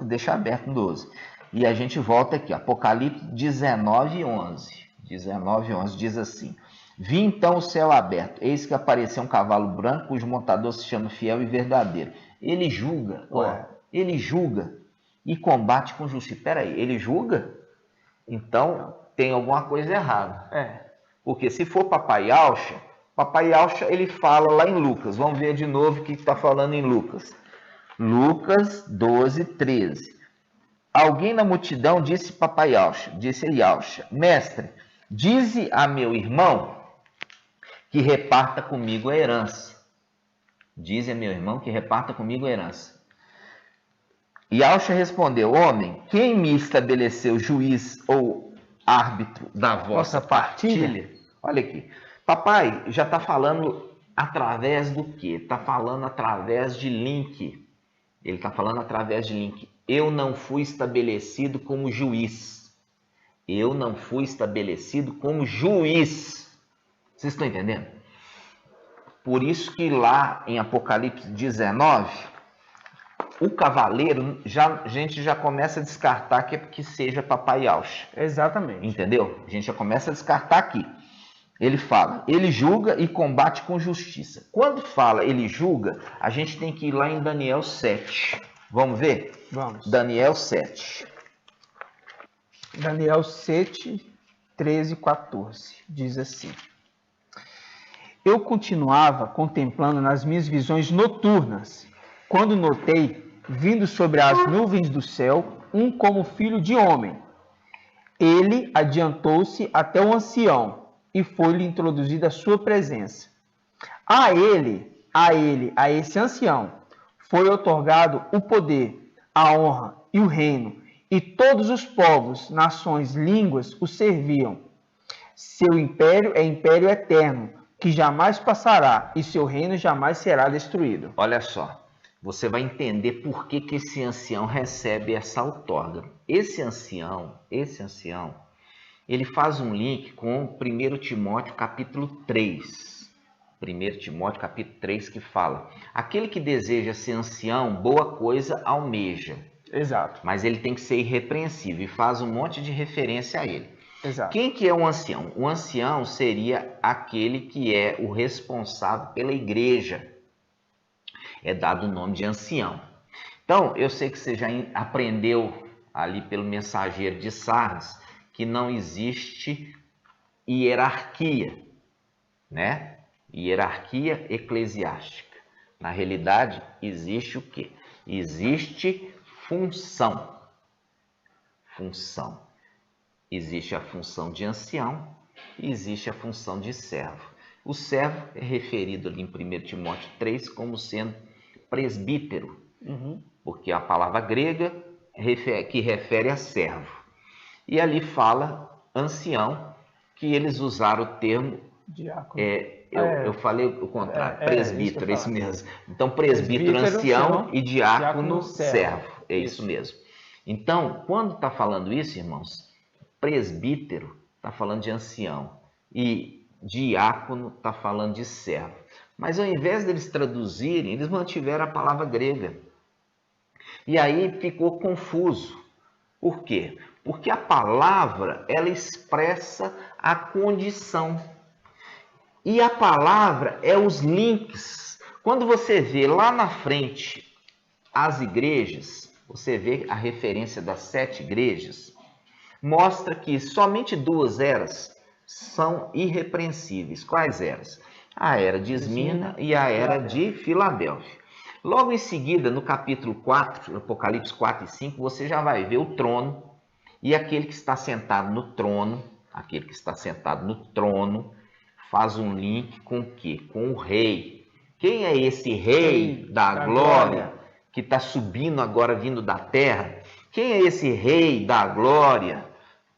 deixa aberto no 12. E a gente volta aqui, Apocalipse 19:11. 19:11 diz assim: vi então o céu aberto, eis que apareceu um cavalo branco, cujo montador se chama Fiel e Verdadeiro. Ele julga, ele julga e combate com justiça. Peraí, ele julga? Então tem alguma coisa errada. Porque se for papai Yahshua, ele fala lá em Lucas. Vamos ver de novo o que está falando em Lucas. Lucas 12:13. Alguém na multidão disse papai Yahshua, disse a Yahshua, mestre, dize a meu irmão que reparta comigo a herança. Dize a meu irmão que reparta comigo a herança. Yahshua respondeu, homem, quem me estabeleceu juiz ou árbitro da vossa partilha? Olha aqui, papai já está falando através do quê? Está falando através de link. Ele está falando através de link. Eu não fui estabelecido como juiz. Vocês estão entendendo? Por isso que lá em Apocalipse 19, o cavaleiro, a gente já começa a descartar que seja Papai Yaush. Exatamente. Entendeu? A gente já começa a descartar aqui. Ele fala, ele julga e combate com justiça. Quando fala ele julga, a gente tem que ir lá em Daniel 7. Vamos ver? Vamos. Daniel 7. Daniel 7, 13 e 14. Diz assim: Eu continuava contemplando nas minhas visões noturnas, quando notei, vindo sobre as nuvens do céu, um como filho de homem. Ele adiantou-se até o ancião, e foi-lhe introduzida a sua presença. A esse ancião, foi otorgado o poder, a honra e o reino, e todos os povos, nações, línguas o serviam. Seu império é império eterno, que jamais passará, e seu reino jamais será destruído. Olha só, você vai entender por que esse ancião recebe essa outorga. Esse ancião, ele faz um link com 1 Timóteo capítulo 3. 1 Timóteo capítulo 3 que fala: aquele que deseja ser ancião, boa coisa almeja. Exato. Mas ele tem que ser irrepreensível e faz um monte de referência a ele. Exato. Quem que é um ancião? O ancião seria aquele que é o responsável pela igreja. É dado o nome de ancião. Então, eu sei que você já aprendeu ali pelo mensageiro de Sardes que não existe hierarquia, né? Hierarquia eclesiástica. Na realidade, existe o quê? Existe função. Função. Existe a função de ancião e existe a função de servo. O servo é referido ali em 1 Timóteo 3 como sendo presbítero, porque é a palavra grega que refere a servo. E ali fala ancião, que eles usaram o termo diácono. Eu falei o contrário, presbítero, é isso mesmo. Então, presbítero ancião e diácono servo. É isso mesmo. Então, quando está falando isso, irmãos, presbítero está falando de ancião e diácono está falando de servo. Mas ao invés deles traduzirem, eles mantiveram a palavra grega. E aí ficou confuso. Por quê? Porque a palavra, ela expressa a condição. E a palavra é os links. Quando você vê lá na frente as igrejas, você vê a referência das 7 igrejas, mostra que somente 2 eras são irrepreensíveis. Quais eras? A era de Esmirna e a era de Filadélfia. Logo em seguida, no capítulo 4, Apocalipse 4 e 5, você já vai ver o trono e aquele que está sentado no trono, faz um link com o quê? Com o rei. Quem é esse rei da glória que está subindo agora, vindo da terra? Quem é esse rei da glória?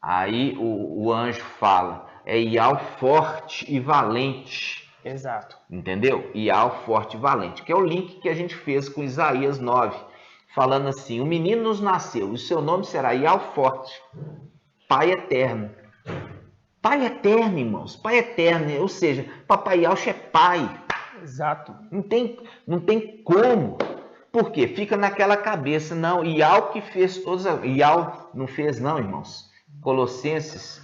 Aí o anjo fala, é Iau forte e valente. Exato. Entendeu? Iau forte e valente, que é o link que a gente fez com Isaías 9, falando assim, o menino nos nasceu, e o seu nome será Iau forte, Pai eterno. Pai eterno, irmãos, Pai eterno, ou seja, Papai Yaush é pai. Exato. Não tem como. Por quê? Fica naquela cabeça, não, Iau que fez todas as... Iau não fez não, irmãos. Colossenses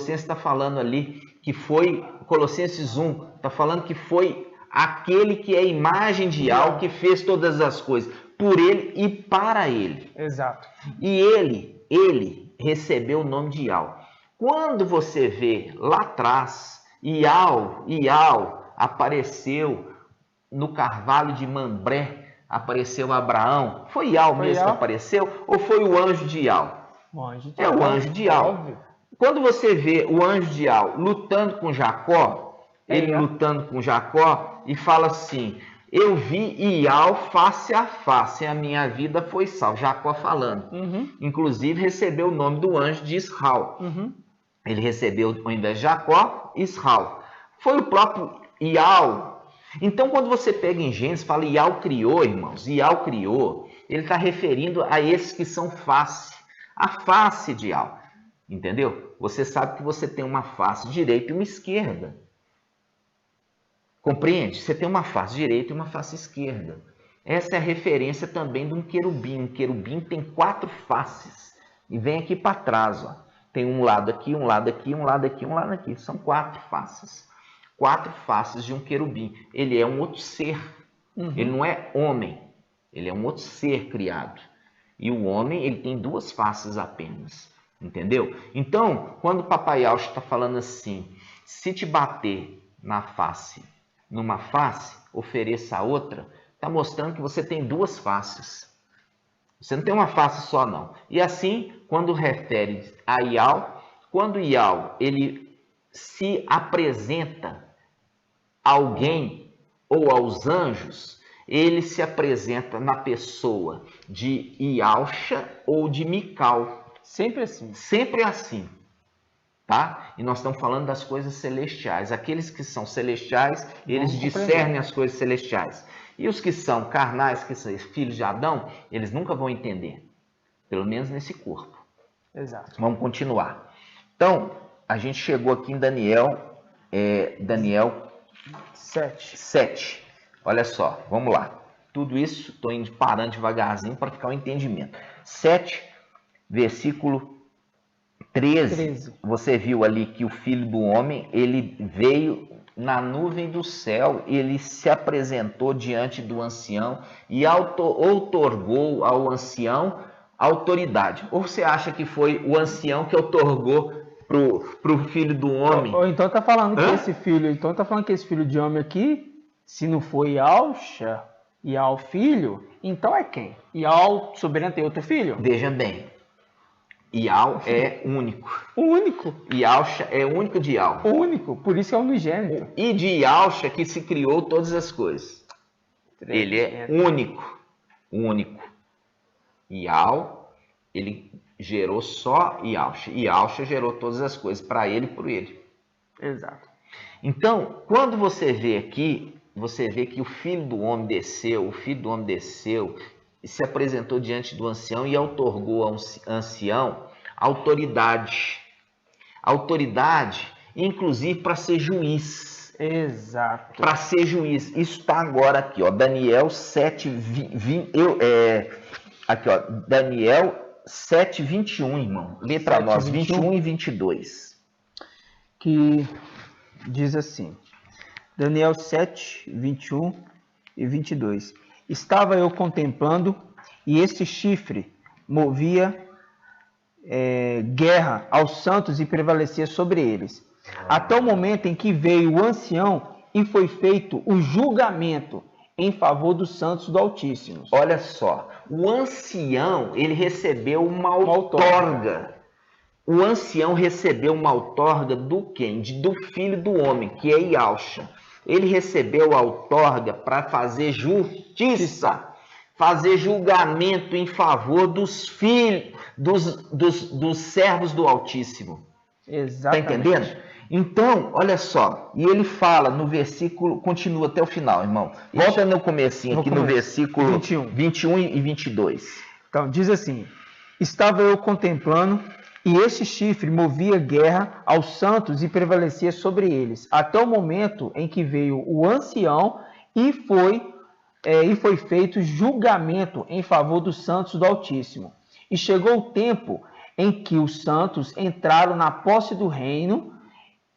está falando ali que foi, Colossenses 1, está falando que foi aquele que é a imagem de Iau que fez todas as coisas, por ele e para ele. Exato. E ele recebeu o nome de Iau. Quando você vê lá atrás, Iau apareceu no carvalho de Mambré, apareceu Abraão. Foi Iau mesmo que apareceu? Ou foi o anjo de Iau? É o anjo de Iau. Óbvio. Quando você vê o anjo de Iau lutando com Jacó, lutando com Jacó e fala assim, eu vi Iau face a face, a minha vida foi salva. Jacó falando. Inclusive recebeu o nome do anjo de Israel. Ele recebeu, ao invés de Jacó, Israel. Foi o próprio Iau. Então, quando você pega em Gênesis, fala Iau criou, irmãos. Iau criou. Ele está referindo a esses que são face. A face de Iau. Entendeu? Você sabe que você tem uma face direita e uma esquerda. Compreende? Você tem uma face direita e uma face esquerda. Essa é a referência também de um querubim. Um querubim tem 4 faces. E vem aqui para trás, ó. Tem um lado aqui, um lado aqui, um lado aqui, um lado aqui. São 4 faces. 4 faces de um querubim. Ele é um outro ser. Ele não é homem. Ele é um outro ser criado. E o homem, ele tem 2 faces apenas. Entendeu? Então, quando o Papai Yaush está falando assim, se te bater na face, numa face, ofereça a outra, está mostrando que você tem 2 faces. Você não tem uma face só, não. E assim, quando refere a Yau, quando Yau ele se apresenta a alguém ou aos anjos, ele se apresenta na pessoa de Yausha ou de Mikau. Sempre assim. Sempre assim. Tá? E nós estamos falando das coisas celestiais. Aqueles que são celestiais, eles discernem as coisas celestiais. E os que são carnais, que são filhos de Adão, eles nunca vão entender. Pelo menos nesse corpo. Exato. Vamos continuar. Então, a gente chegou aqui em Daniel 7. Olha só, vamos lá. Tudo isso, estou indo parando devagarzinho para ficar um entendimento. 7, versículo 13. Você viu ali que o Filho do Homem, ele veio na nuvem do céu, ele se apresentou diante do ancião e outorgou ao ancião autoridade. Ou você acha que foi o ancião que outorgou para o Filho do Homem? Ou então está falando que esse filho, esse filho de homem aqui, se não foi Yausha e ao filho, então é quem? Yau soberano tem outro filho? Veja bem. Yau é único. O único. Yausha é único de Yau. O único, por isso é unigênito. E de Yausha que se criou todas as coisas. Ele é único. Único. Yau, ele gerou só Yausha. Yausha gerou todas as coisas para ele e por ele. Exato. Então, quando você vê aqui, você vê que o Filho do Homem desceu, e se apresentou diante do ancião e outorgou ao ancião autoridade. Autoridade, inclusive para ser juiz. Exato. Para ser juiz. Isso está agora aqui, ó, Daniel 7, aqui, ó, Daniel 7, 21, irmão. Lê para nós, 21 e 22. Que diz assim, Daniel 7, 21 e 22. Estava eu contemplando, e este chifre movia guerra aos santos e prevalecia sobre eles. Até o momento em que veio o ancião e foi feito o julgamento em favor dos santos do Altíssimo. Olha só, o ancião, ele recebeu uma outorga. O ancião recebeu uma outorga do quem? Do Filho do Homem, que é Yausha. Ele recebeu a outorga para fazer justiça, fazer julgamento em favor dos filhos, dos servos do Altíssimo. Exatamente. Está entendendo? Então, olha só, e ele fala no versículo, continua até o final, irmão. Volta no comecinho aqui no versículo 21 e 22. Então, diz assim, estava eu contemplando, e este chifre movia guerra aos santos e prevalecia sobre eles, até o momento em que veio o ancião e foi feito julgamento em favor dos santos do Altíssimo. E chegou o tempo em que os santos entraram na posse do reino,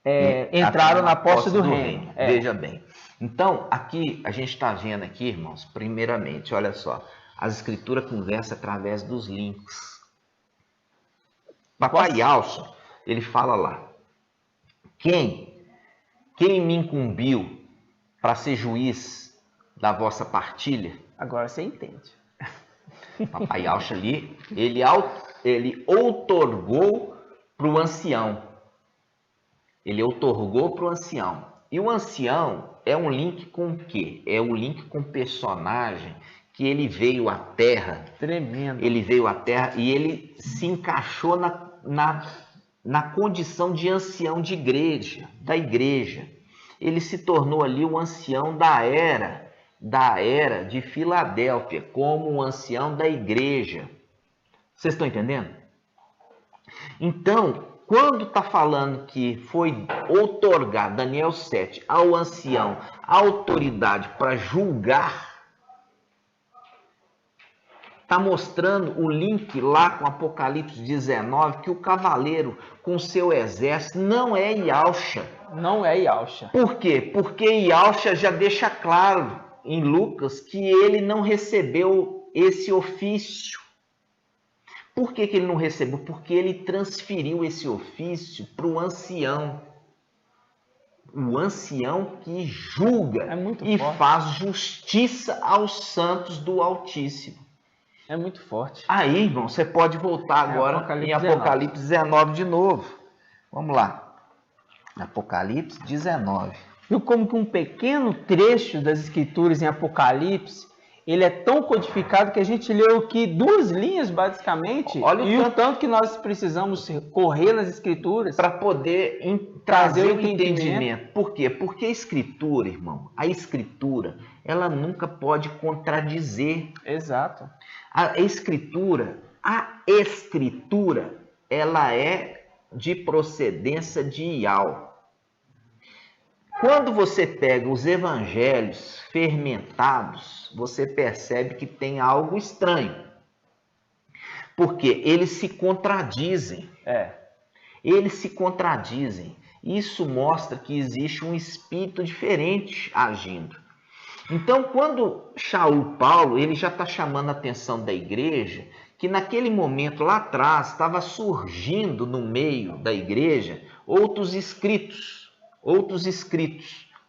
reino. Veja bem. Então, aqui, a gente está vendo aqui, irmãos, primeiramente, olha só, as escrituras conversam através dos links. Papai Yaush, ele fala lá, quem me incumbiu para ser juiz da vossa partilha? Agora você entende. Papai Yaush ali, ele outorgou para o ancião. Ele outorgou para o ancião. E o ancião é um link com o quê? É um link com o personagem que ele veio à Terra. Tremendo. Ele veio à Terra e ele se encaixou na condição de ancião de igreja, da igreja. Ele se tornou ali o ancião da era de Filadélfia, como um ancião da igreja. Vocês estão entendendo? Então, quando está falando que foi outorgado, Daniel 7, ao ancião, a autoridade para julgar, está mostrando o link lá com Apocalipse 19, que o cavaleiro com seu exército não é Yahusha. Não é Yahusha. Por quê? Porque Yahusha já deixa claro em Lucas que ele não recebeu esse ofício. Por que ele não recebeu? Porque ele transferiu esse ofício para o ancião. O ancião que julga e forte. Faz justiça aos santos do Altíssimo. É muito forte. Aí, irmão, você pode voltar agora em Apocalipse 19 de novo. Vamos lá. Apocalipse 19. Viu como que um pequeno trecho das Escrituras em Apocalipse, ele é tão codificado que a gente leu aqui 2 linhas, basicamente. Olha o tanto que nós precisamos correr nas Escrituras para poder trazer o entendimento. Por quê? Porque a Escritura, irmão, a Escritura, ela nunca pode contradizer. Exato. A Escritura, ela é de procedência de Yahweh. Quando você pega os evangelhos fermentados, você percebe que tem algo estranho. Porque eles se contradizem. Eles se contradizem. Isso mostra que existe um espírito diferente agindo. Então, quando Shaul Paulo, ele já está chamando a atenção da igreja, que naquele momento lá atrás estava surgindo no meio da igreja outros escritos.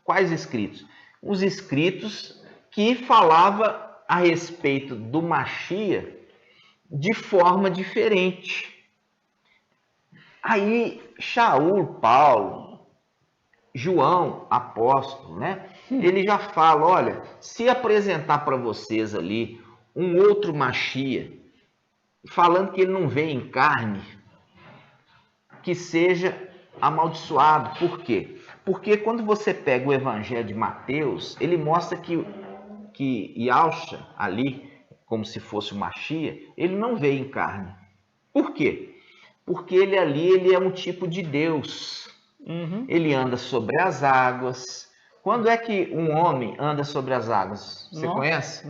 Quais escritos? Os escritos que falavam a respeito do Mashiach de forma diferente. Aí, Shaul Paulo, João, apóstolo, né? Ele já fala, olha, se apresentar para vocês ali um outro Mashiach, falando que ele não veio em carne, que seja amaldiçoado. Por quê? Porque quando você pega o Evangelho de Mateus, ele mostra que Yahusha ali, como se fosse o Mashiach, ele não veio em carne. Por quê? Porque ele é um tipo de Deus. Ele anda sobre as águas. Quando é que um homem anda sobre as águas? Você conhece?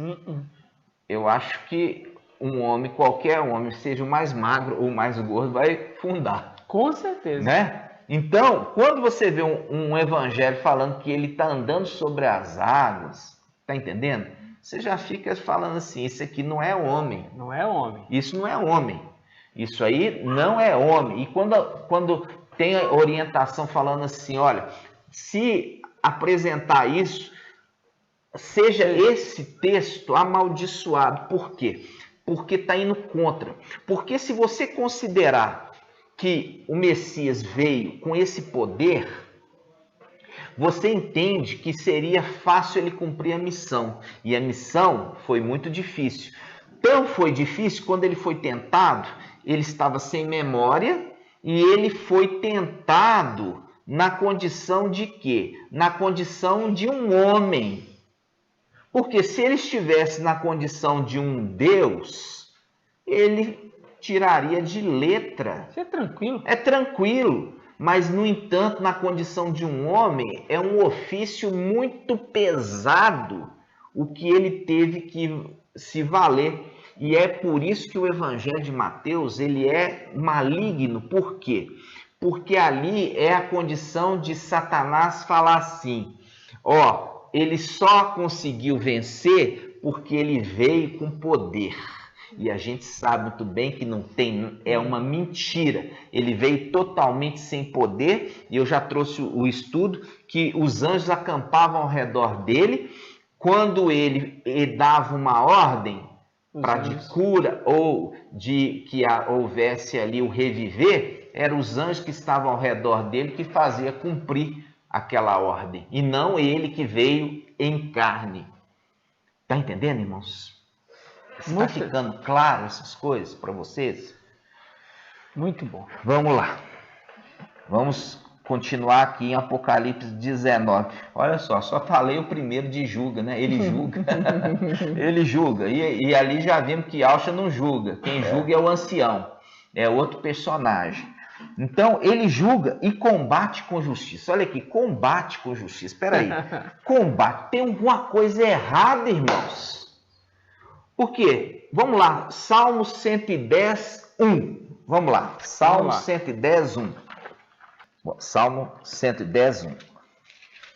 Eu acho que um homem, qualquer homem, seja o mais magro ou o mais gordo, vai fundar. Com certeza. Né? Então, quando você vê um evangelho falando que ele está andando sobre as águas, tá entendendo? Você já fica falando assim, isso aqui não é homem. Não é homem. Isso não é homem. Isso aí não é homem. E quando tem a orientação falando assim, olha, se apresentar isso, seja esse texto amaldiçoado. Por quê? Porque está indo contra. Porque se você considerar que o Messias veio com esse poder, você entende que seria fácil ele cumprir a missão. E a missão foi muito difícil. Tão foi difícil, quando ele foi tentado, ele estava sem memória e ele foi tentado na condição de quê? Na condição de um homem. Porque se ele estivesse na condição de um Deus, ele tiraria de letra. Isso é tranquilo. É tranquilo. Mas, no entanto, na condição de um homem, é um ofício muito pesado o que ele teve que se valer. E é por isso que o Evangelho de Mateus ele é maligno. Por quê? Porque ali é a condição de Satanás falar assim, ó, ele só conseguiu vencer porque ele veio com poder. E a gente sabe muito bem que não tem, é uma mentira. Ele veio totalmente sem poder, e eu já trouxe o estudo que os anjos acampavam ao redor dele. Quando ele dava uma ordem para de cura ou de que houvesse ali o reviver, eram os anjos que estavam ao redor dele que fazia cumprir aquela ordem, e não ele que veio em carne. Tá entendendo, irmãos? Está ficando claro essas coisas para vocês? Muito bom. Vamos lá. Vamos continuar aqui em Apocalipse 19. Olha só falei o primeiro de julga, né? Ele julga. Ele julga. E ali já vimos que Yahusha não julga. Quem julga é o ancião. É outro personagem. Então, ele julga e combate com justiça. Olha aqui, combate com justiça. Espera aí. Combate. Tem alguma coisa errada, irmãos. Por quê? Vamos lá. Salmo 110, 1. Vamos lá. Salmo 110, 1. Salmo 110, 1.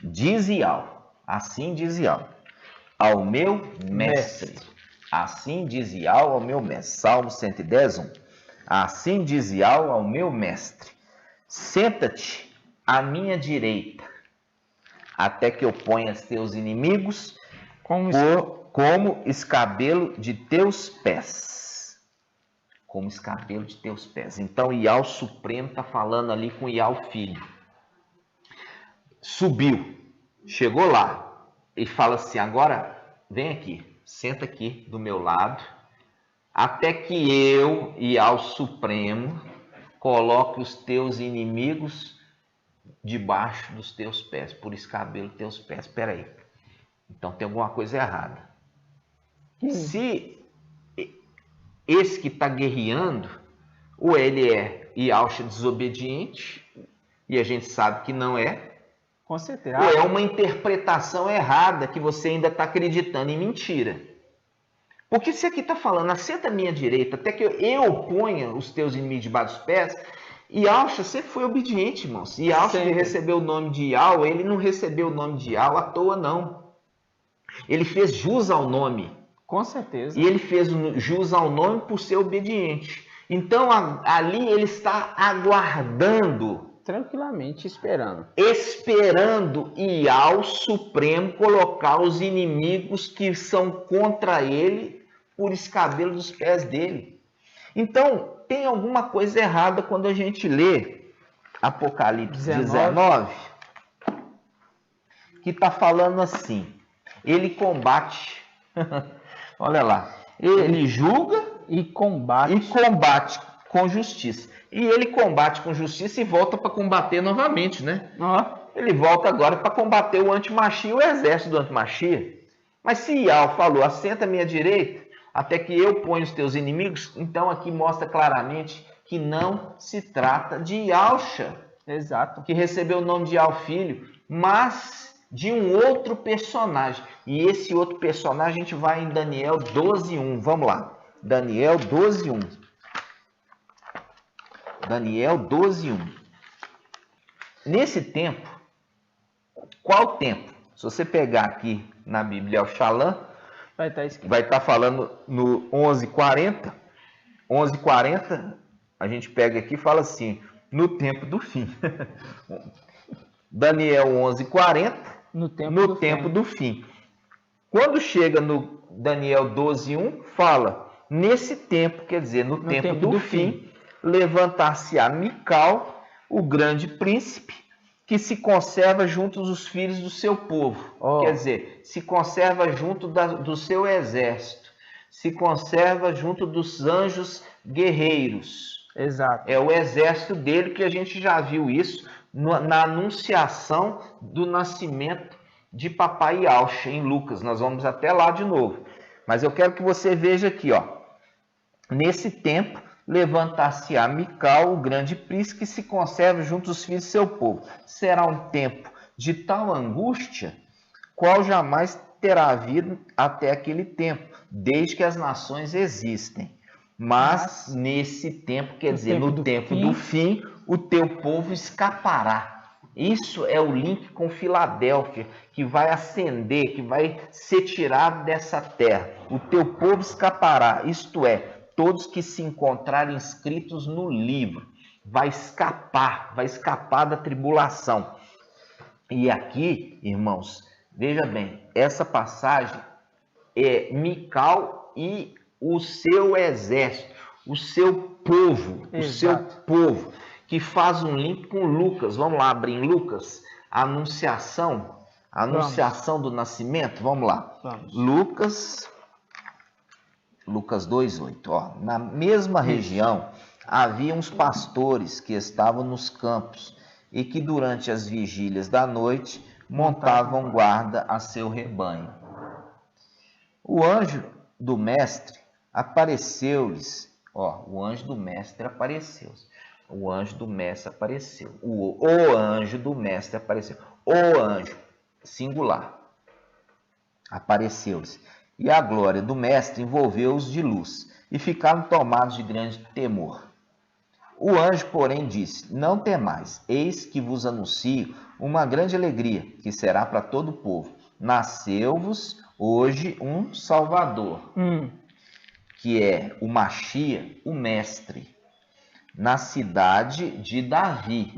Diz Iau, assim diz Iau, ao meu mestre. Assim diz Iau ao meu mestre. Salmo 110, 1. Assim diz Iau ao meu mestre: senta-te à minha direita, até que eu ponha os teus inimigos como escabelo de teus pés. Como escabelo de teus pés. Então, Iau Supremo está falando ali com Iau Filho. Subiu, chegou lá e fala assim: agora vem aqui, senta aqui do meu lado, até que eu, Iau Supremo, coloque os teus inimigos debaixo dos teus pés, por escabelo dos teus pés. Espera aí. Então tem alguma coisa errada. Se esse que está guerreando, ou ele é Iauxa desobediente, e a gente sabe que não é, com certeza, ou é uma interpretação errada que você ainda está acreditando em mentira. Porque se aqui está falando, assenta à minha direita, até que eu ponha os teus inimigos debaixo dos pés, Iauxa sempre foi obediente, irmãos. Iauxa, que recebeu o nome de Iau, ele não recebeu o nome de Iau à toa, não. Ele fez jus ao nome. Com certeza. E ele fez jus ao nome por ser obediente. Então, ali ele está aguardando. Tranquilamente esperando. Esperando Iau Supremo colocar os inimigos que são contra ele por escabelo dos pés dele. Então, tem alguma coisa errada quando a gente lê Apocalipse 19, que está falando assim: ele combate, olha lá, ele julga e combate com justiça. E ele combate com justiça e volta para combater novamente, né? Ele volta agora para combater o antimachia, o exército do antimachia. Mas se Iau falou, assenta à minha direita, até que eu ponha os teus inimigos, então aqui mostra claramente que não se trata de Iauxa, exato, que recebeu o nome de Iau Filho, mas de um outro personagem. E esse outro personagem a gente vai em Daniel 12:1. Vamos lá. Daniel 12:1. Daniel 12:1. Nesse tempo, qual tempo? Se você pegar aqui na Bíblia o Shalom, vai estar falando no 11:40. 11:40, a gente pega aqui e fala assim, no tempo do fim. Daniel 11:40, no tempo do fim. Quando chega no Daniel 12:1, fala, nesse tempo, quer dizer, no tempo do fim, levantar-se-á Mical, o grande príncipe, que se conserva junto dos filhos do seu povo. Quer dizer, se conserva junto do seu exército, se conserva junto dos anjos guerreiros. Exato. É o exército dele, que a gente já viu isso na anunciação do nascimento de Papai Iauxa em Lucas. Nós vamos até lá de novo. Mas eu quero que você veja aqui, ó. Nesse tempo, levantar-se-á Mical, o grande príncipe, que se conserva junto dos filhos do seu povo. Será um tempo de tal angústia, qual jamais terá havido até aquele tempo, desde que as nações existem. Mas nesse tempo, quer dizer, no tempo do fim, o teu povo escapará. Isso é o link com Filadélfia, que vai ascender, que vai ser tirado dessa terra. O teu povo escapará, isto é, todos que se encontrarem inscritos no livro. Vai escapar da tribulação. E aqui, irmãos, veja bem, essa passagem é Mical e o seu exército, o seu povo, exato, o seu povo, que faz um link com Lucas. Vamos lá abrir em Lucas, a anunciação do nascimento. Vamos lá. Lucas 2:8. Na mesma região havia uns pastores que estavam nos campos e que durante as vigílias da noite montavam guarda a seu rebanho. O anjo do mestre apareceu-lhes. O anjo do mestre apareceu. O anjo do mestre apareceu. O anjo do mestre apareceu. O anjo, singular, apareceu-lhes. E a glória do mestre envolveu-os de luz, e ficaram tomados de grande temor. O anjo, porém, disse: Não temais, eis que vos anuncio uma grande alegria, que será para todo o povo. Nasceu-vos hoje um Salvador, que é o Machia, o Mestre, na cidade de Davi.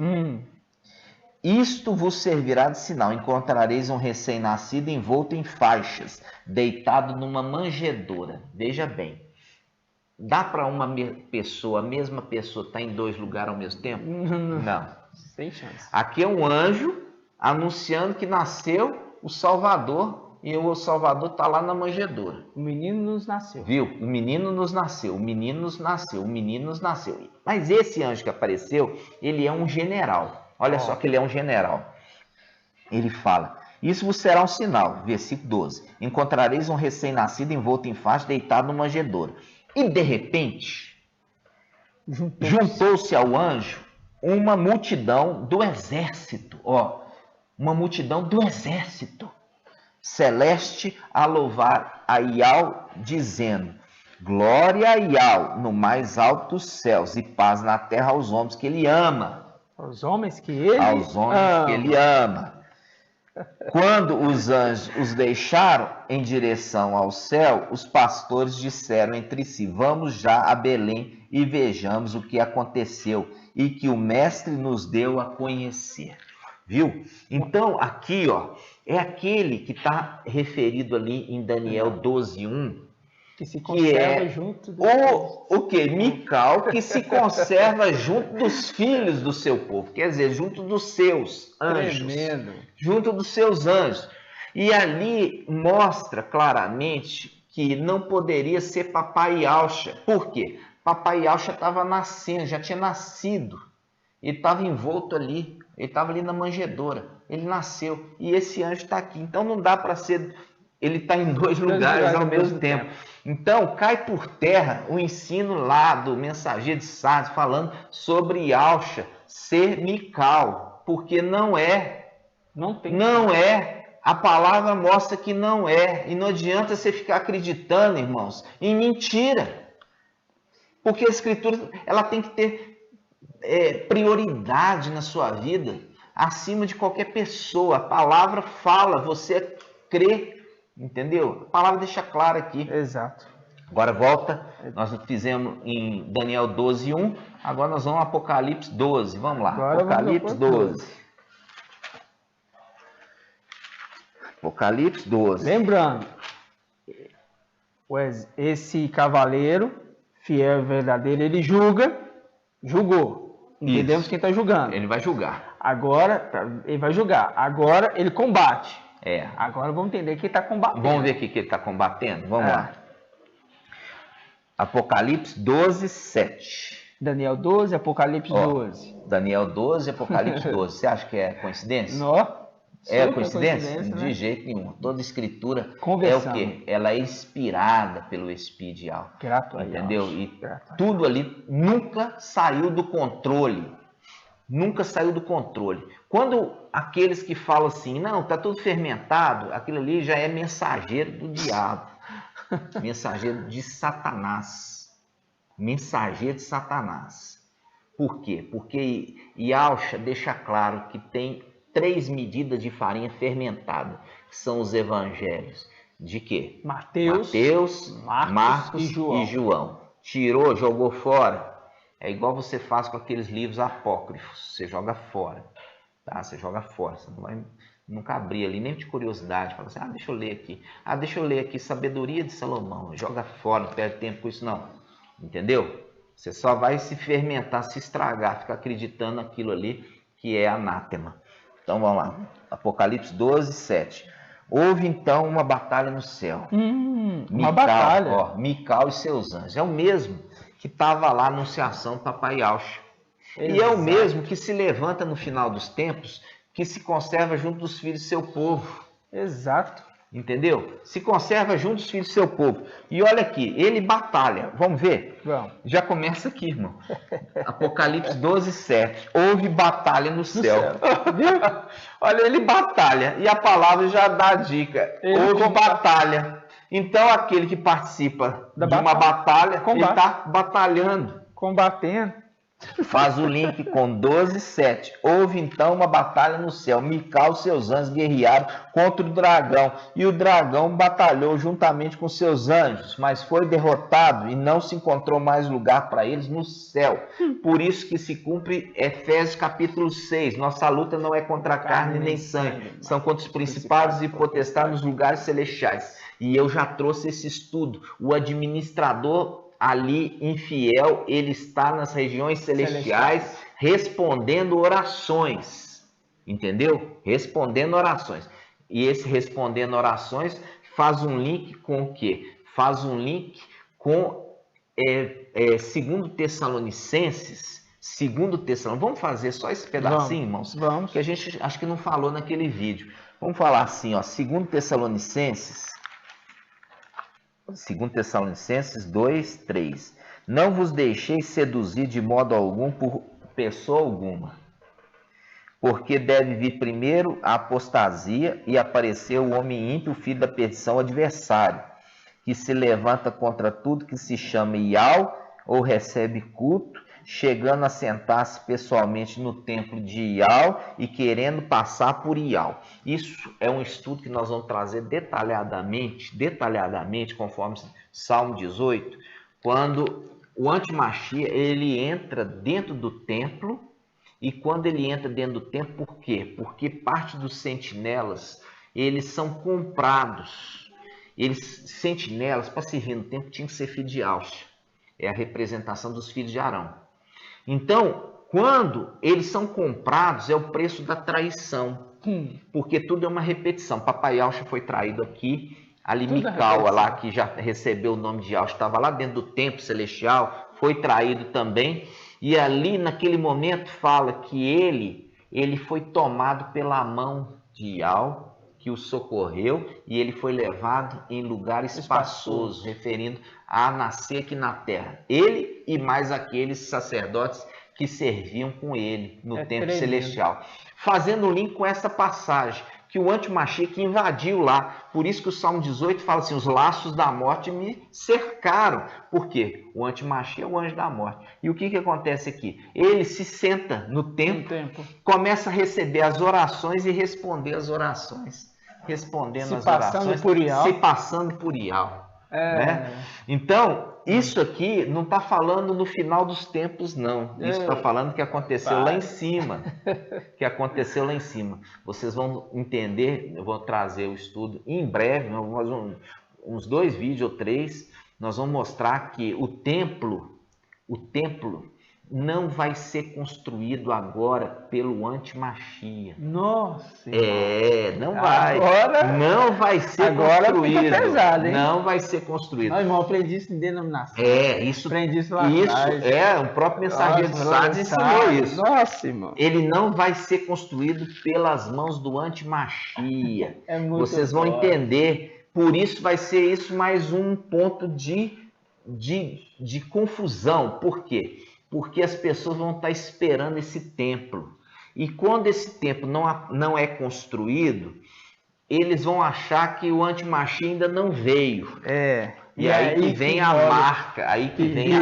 Isto vos servirá de sinal: encontrareis um recém-nascido envolto em faixas, deitado numa manjedoura. Veja bem, dá para uma pessoa, a mesma pessoa, estar em dois lugares ao mesmo tempo? Não. Sem chance. Aqui é um anjo anunciando que nasceu o Salvador, e o Salvador está lá na manjedoura. O menino nos nasceu. Viu? O menino nos nasceu, o menino nos nasceu, o menino nos nasceu. Mas esse anjo que apareceu, ele é um general. Olha só que ele é um general. Ele fala: Isso vos será um sinal. Versículo 12. Encontrareis um recém-nascido envolto em faixa, deitado numa manjedoura. E de repente, juntou-se ao anjo uma multidão do exército. Uma multidão do exército celeste a louvar a Iau, dizendo: Glória a Iau no mais alto dos céus, e paz na terra aos homens que ele ama. Aos homens que ele ama. Quando os anjos os deixaram em direção ao céu, os pastores disseram entre si: Vamos já a Belém e vejamos o que aconteceu e que o mestre nos deu a conhecer. Viu? Então, aqui, é aquele que está referido ali em Daniel 12:1, que se conserva junto dos Mical, que se conserva junto dos filhos do seu povo, quer dizer, junto dos seus anjos. Tremendo. Junto dos seus anjos. E ali mostra claramente que não poderia ser Papai Yaucha. Por quê? Papai Yaucha estava nascendo, já tinha nascido. Ele estava envolto ali, ele estava ali na manjedoura. Ele nasceu e esse anjo está aqui. Então não dá para ser... Ele está em dois lugares ao mesmo tempo. Então, cai por terra o ensino lá do mensageiro de Sardes falando sobre Yaucha ser Mical, porque não é. Não é. A palavra mostra que não é. E não adianta você ficar acreditando, irmãos, em mentira. Porque a Escritura ela tem que ter prioridade na sua vida, acima de qualquer pessoa. A palavra fala, você crê. Entendeu? A palavra deixa claro aqui. Exato. Agora volta. Nós fizemos em Daniel 12:1. Agora nós vamos ao Apocalipse 12. Vamos lá. Agora Apocalipse 12. Apocalipse 12. Lembrando, esse cavaleiro, fiel e verdadeiro, ele julgou. Entendemos Isso. quem está julgando. Ele vai julgar. Agora, ele vai julgar. Agora ele combate. Agora vamos entender que ele está combatendo. Vamos ver o que ele está combatendo? Vamos lá. Apocalipse 12:7. Daniel 12, Apocalipse 12. Daniel 12, Apocalipse 12. Você acha que é coincidência? Não. É coincidência? De né? jeito nenhum. Toda escritura Conversando. é o quê? Ela é inspirada pelo Espírito de Yaucha. Grato a Entendeu? Deus. E tudo ali nunca saiu do controle. Nunca saiu do controle. Quando aqueles que falam assim, não, está tudo fermentado, aquilo ali já é mensageiro do diabo. Mensageiro de Satanás. Mensageiro de Satanás. Por quê? Porque Yaucha deixa claro que tem 3 medidas de farinha fermentada, que são os evangelhos. De quê? Mateus, Marcos e João. Tirou, jogou fora. É igual você faz com aqueles livros apócrifos. Você joga fora. Tá? Você joga fora. Você não vai nunca abrir ali, nem de curiosidade. Fala assim, deixa eu ler aqui. Deixa eu ler aqui, Sabedoria de Salomão. Joga fora, não perde tempo com isso não. Entendeu? Você só vai se fermentar, se estragar, ficar acreditando naquilo ali que é anátema. Então vamos lá. Apocalipse 12:7. Houve então uma batalha no céu. Uma batalha. Mical e seus anjos. É o mesmo que estava lá a anunciação do Papai Yaucha. E é o mesmo que se levanta no final dos tempos, que se conserva junto dos filhos do seu povo. Exato. Entendeu? Se conserva junto os filhos do seu povo. E olha aqui, ele batalha. Vamos ver? Vamos. Já começa aqui, irmão. Apocalipse 12, 7. Houve batalha no céu. Olha, ele batalha. E a palavra já dá a dica. Houve batalha. Então, aquele que participa de uma batalha, ele está batalhando. Combatendo. Faz o link com 12, 7. Houve então uma batalha no céu. Micael e seus anjos guerrearam contra o dragão. E o dragão batalhou juntamente com seus anjos, mas foi derrotado e não se encontrou mais lugar para eles no céu. Por isso que se cumpre Efésios capítulo 6. Nossa luta não é contra a carne nem sangue. São contra os principados e potestades nos lugares celestiais. E eu já trouxe esse estudo. O administrador ali infiel, ele está nas regiões celestiais respondendo orações, entendeu? Respondendo orações. E esse respondendo orações faz um link com o quê? Faz um link com 2 Tessalonicenses. Vamos fazer só esse pedacinho, irmãos? Vamos. Que a gente acho que não falou naquele vídeo. Vamos falar assim, ó, 2 Tessalonicenses 2, 3. Não vos deixeis seduzir de modo algum por pessoa alguma, porque deve vir primeiro a apostasia e aparecer o homem ímpio, filho da perdição, adversário, que se levanta contra tudo que se chama Ial ou recebe culto, chegando a sentar-se pessoalmente no templo de Ial e querendo passar por Ial. Isso é um estudo que nós vamos trazer detalhadamente, conforme Salmo 18, quando o antimachia, ele entra dentro do templo, e quando ele entra dentro do templo, por quê? Porque parte dos sentinelas, eles são comprados. Sentinelas, para servir no templo, tinham que ser filho de Alxa. É a representação dos filhos de Arão. Então, quando eles são comprados, é o preço da traição. Porque tudo é uma repetição. Papai Alxa foi traído aqui. Ali Micael, lá que já recebeu o nome de Alxa, estava lá dentro do templo celestial, foi traído também. E ali, naquele momento, fala que ele foi tomado pela mão de Ial, que o socorreu, e ele foi levado em lugar espaçoso, referindo a nascer aqui na terra. Ele e mais aqueles sacerdotes que serviam com ele no templo celestial. Fazendo o link com essa passagem, que o antimachia que invadiu lá. Por isso que o Salmo 18 fala assim, os laços da morte me cercaram. Por quê? O antimachia é o anjo da morte. E o que acontece aqui? Ele se senta no templo, começa a receber as orações e responder as orações. Respondendo as orações, se passando por Ial. Né? Então, isso aqui não está falando no final dos tempos, não. Isso está falando que aconteceu lá em cima. Vocês vão entender, eu vou trazer o estudo em breve, nós vamos fazer uns 2 vídeos ou 3, nós vamos mostrar que o templo não vai ser construído agora pelo antimachia. Nossa! Não vai. Agora, não vai ser agora construído. Fica pesado, hein? Não vai ser construído. Não, irmão, aprendi isso em denominação. Isso. Aprendi isso lá atrás. O próprio mensageiro de Sardes ensinou isso. Nossa, irmão. Ele não vai ser construído pelas mãos do antimachia. Vocês vão entender. Por isso vai ser isso mais um ponto de confusão. Por quê? Porque as pessoas vão estar esperando esse templo. E quando esse templo não é construído, eles vão achar que o antimachia ainda não veio. E aí que vem a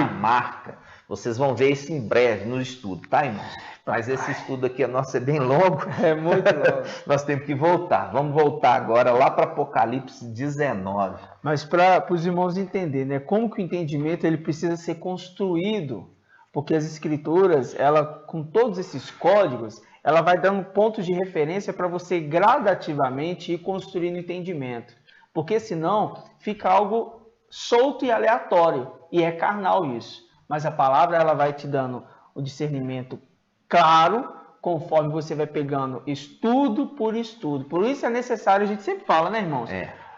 marca. Vocês vão ver isso em breve no estudo, tá, irmãos? Mas esse estudo aqui nosso é bem longo. É muito longo. Nós temos que voltar. Vamos voltar agora lá para Apocalipse 19. Mas para os irmãos entenderem, né, como que o entendimento ele precisa ser construído. Porque as escrituras, ela, com todos esses códigos, ela vai dando pontos de referência para você gradativamente ir construindo entendimento. Porque senão fica algo solto e aleatório. E é carnal isso. Mas a palavra ela vai te dando o discernimento claro, conforme você vai pegando estudo por estudo. Por isso é necessário, a gente sempre fala, né, irmãos?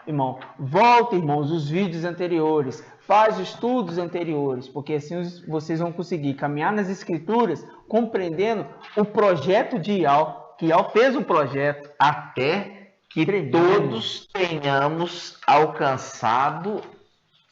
Irmão, volta, irmãos, os vídeos anteriores. Faz estudos anteriores, porque assim vocês vão conseguir caminhar nas escrituras compreendendo o projeto de Ial, que Ial fez um projeto até que todos tenhamos alcançado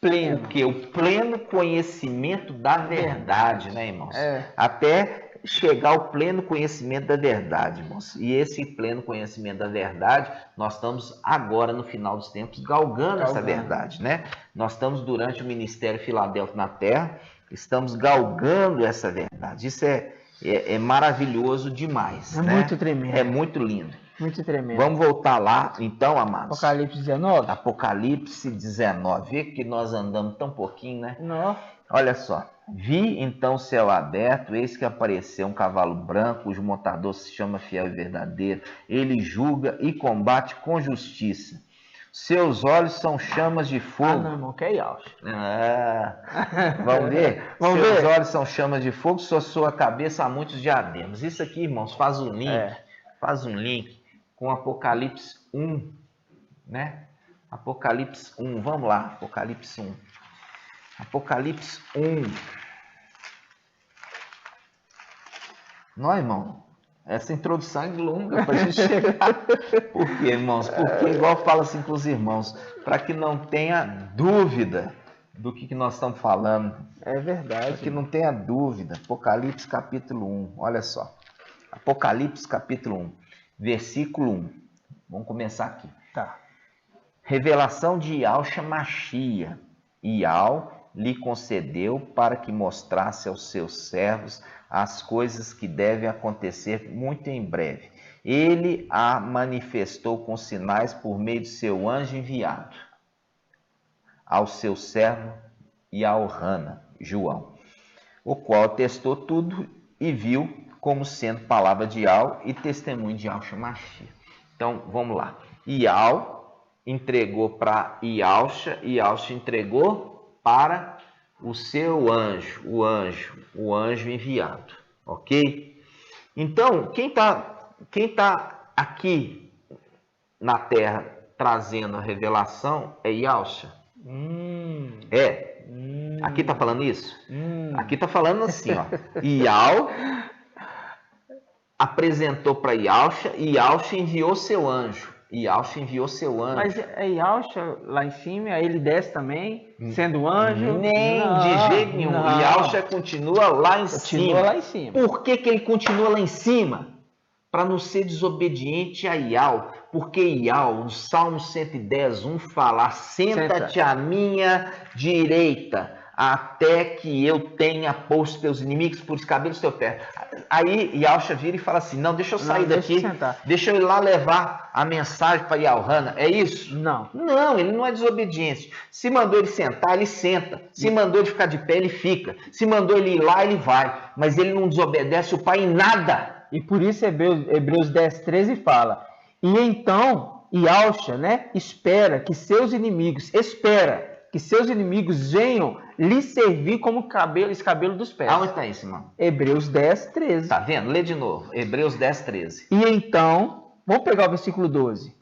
o pleno conhecimento da verdade, né, irmãos? Até chegar ao pleno conhecimento da verdade, irmãos. E esse pleno conhecimento da verdade, nós estamos agora, no final dos tempos, galgando essa verdade, né? Nós estamos durante o Ministério Filadélfia na Terra, estamos galgando essa verdade. Isso é maravilhoso demais, né? Muito tremendo. É muito lindo. Muito tremendo. Vamos voltar lá, então, amados. Apocalipse 19? Apocalipse 19. Vê que nós andamos tão pouquinho, né? Não. Olha só. Vi, então, o céu aberto, eis que apareceu um cavalo branco, cujo montador se chama Fiel e Verdadeiro. Ele julga e combate com justiça. Seus olhos são chamas de fogo. Não, irmão, que é Yaush. Vamos ver? Seus olhos são chamas de fogo, sua cabeça há muitos diademas. Isso aqui, irmãos, faz um link. Faz um link com Apocalipse 1, né? Apocalipse 1, vamos lá, Apocalipse 1. Apocalipse 1. Não, irmão, essa introdução é longa para a gente chegar. Por quê, irmãos? Porque, igual fala assim para os irmãos, para que não tenha dúvida do que nós estamos falando. É verdade. Para que não tenha dúvida. Apocalipse capítulo 1, olha só. Apocalipse capítulo 1, versículo 1. Vamos começar aqui. Tá. Revelação de Yahshua Mashiach. Yahweh lhe concedeu para que mostrasse aos seus servos as coisas que devem acontecer muito em breve. Ele a manifestou com sinais por meio de seu anjo enviado ao seu servo Yaorrana, João, o qual testou tudo e viu como sendo palavra de Yahweh e testemunho de Yahshua Mashiach. Então, vamos lá. Yahweh entregou para Yahshua, e Yahshua entregou para o seu anjo, o anjo enviado, ok? Então, quem tá aqui na terra trazendo a revelação é Yahshua. Aqui tá falando isso? Aqui tá falando assim, ó. Yahweh apresentou para Yahshua e Yahshua enviou seu anjo. Yahshua enviou seu anjo. Mas é Yahshua lá em cima, aí ele desce também, sendo anjo? Nem de jeito nenhum. Yahshua continua lá em cima. Lá em cima. Por que ele continua lá em cima? Para não ser desobediente a Yahweh. Porque Yahweh, no Salmo 110:1 fala: senta-te à minha direita, até que eu tenha posto teus inimigos por os cabelos do teu pé. Aí Yahshua vira e fala assim: não, deixa eu sair daqui, deixa eu ir lá levar a mensagem para Yaorrana. É isso? Não. Não, ele não é desobediente. Se mandou ele sentar, ele senta. Se mandou ele ficar de pé, ele fica. Se mandou ele ir lá, ele vai. Mas ele não desobedece o Pai em nada. E por isso Hebreus 10:13 fala: e então Yahshua, né, espera que seus inimigos venham lhe servir como cabelo dos pés. Aonde está isso, irmão? Hebreus 10:13. Tá vendo? Lê de novo. Hebreus 10:13. E então, vamos pegar o versículo 12.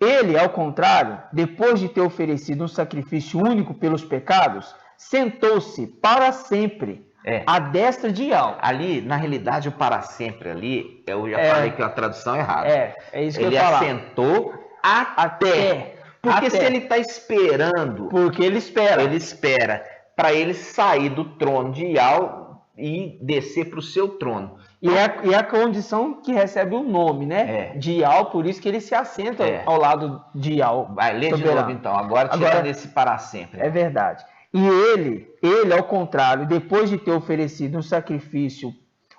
Ele, ao contrário, depois de ter oferecido um sacrifício único pelos pecados, sentou-se para sempre à destra de Yahweh. Ali, na realidade, o para sempre ali, eu já falei que é a tradução errada. É isso que eu ia falar. Ele assentou até. Porque se ele está esperando... Porque ele espera. Ele espera para ele sair do trono de Yahweh e descer para o seu trono. E é a condição que recebe o nome, né? De Yahweh, por isso que ele se assenta ao lado de Yahweh. Vai, lê de novo então. Agora tira desse para sempre. É verdade. E ele, ao contrário, depois de ter oferecido um sacrifício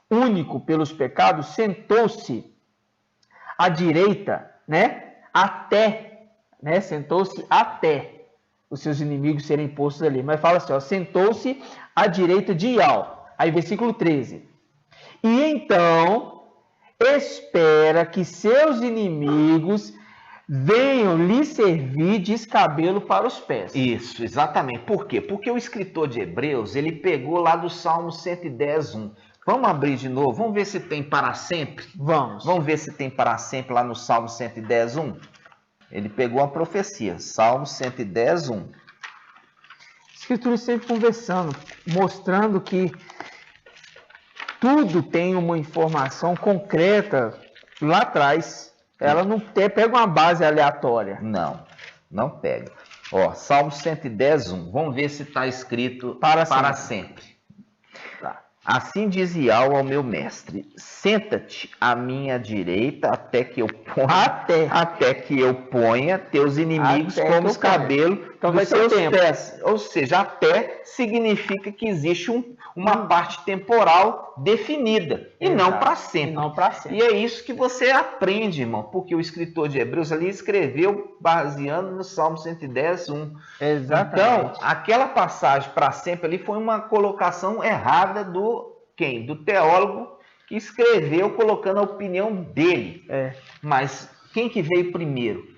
único pelos pecados, sentou-se à direita, né? Sentou-se até os seus inimigos serem postos ali. Mas fala assim, ó, sentou-se à direita de Yahweh. Aí versículo 13. E então espera que seus inimigos venham lhe servir de escabelo para os pés. Isso, exatamente. Por quê? Porque o escritor de Hebreus, ele pegou lá do Salmo 110:1. Vamos abrir de novo, vamos ver se tem para sempre? Vamos. Vamos ver se tem para sempre lá no Salmo 110:1. Ele pegou a profecia, Salmo 110:1. Escritura sempre conversando, mostrando que tudo tem uma informação concreta lá atrás. Ela não pega uma base aleatória. Não, não pega. Ó, Salmo 110, 1. Vamos ver se está escrito Para sempre. Tá. Assim diz Iau ao meu mestre: senta-te à minha direita até que eu ponha teus inimigos como os cabelos dos seus pés. Ou seja, até significa que existe uma parte temporal definida e não para sempre. E é isso que você aprende, irmão, porque o escritor de Hebreus ali escreveu baseando no Salmo 110, 1. Exatamente. Então, aquela passagem para sempre ali foi uma colocação errada do teólogo que escreveu colocando a opinião dele. Mas quem que veio primeiro?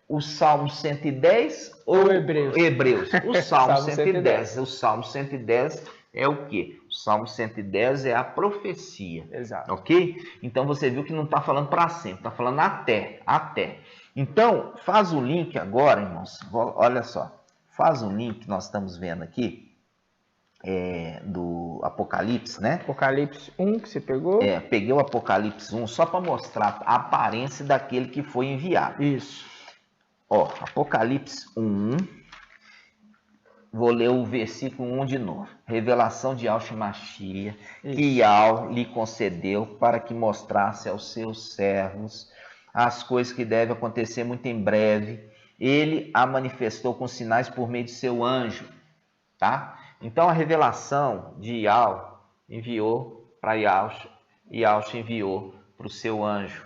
O Salmo 110 ou Hebreus? O Salmo 110. O Salmo 110 é o quê? O Salmo 110 é a profecia. Exato. Ok? Então você viu que não está falando para sempre, está falando até. Então, faz o link agora, irmãos. Olha só. Faz o link que nós estamos vendo aqui. Do Apocalipse, né? Apocalipse 1 que você pegou? Peguei o Apocalipse 1 só para mostrar a aparência daquele que foi enviado. Isso. Ó, Apocalipse 1, vou ler o versículo 1 de novo. Revelação de Yahshua Mashiach, que Yahweh lhe concedeu para que mostrasse aos seus servos as coisas que devem acontecer muito em breve. Ele a manifestou com sinais por meio de seu anjo, tá? Então, a revelação de Yahweh enviou para Yahshua e Yahshua enviou para o seu anjo.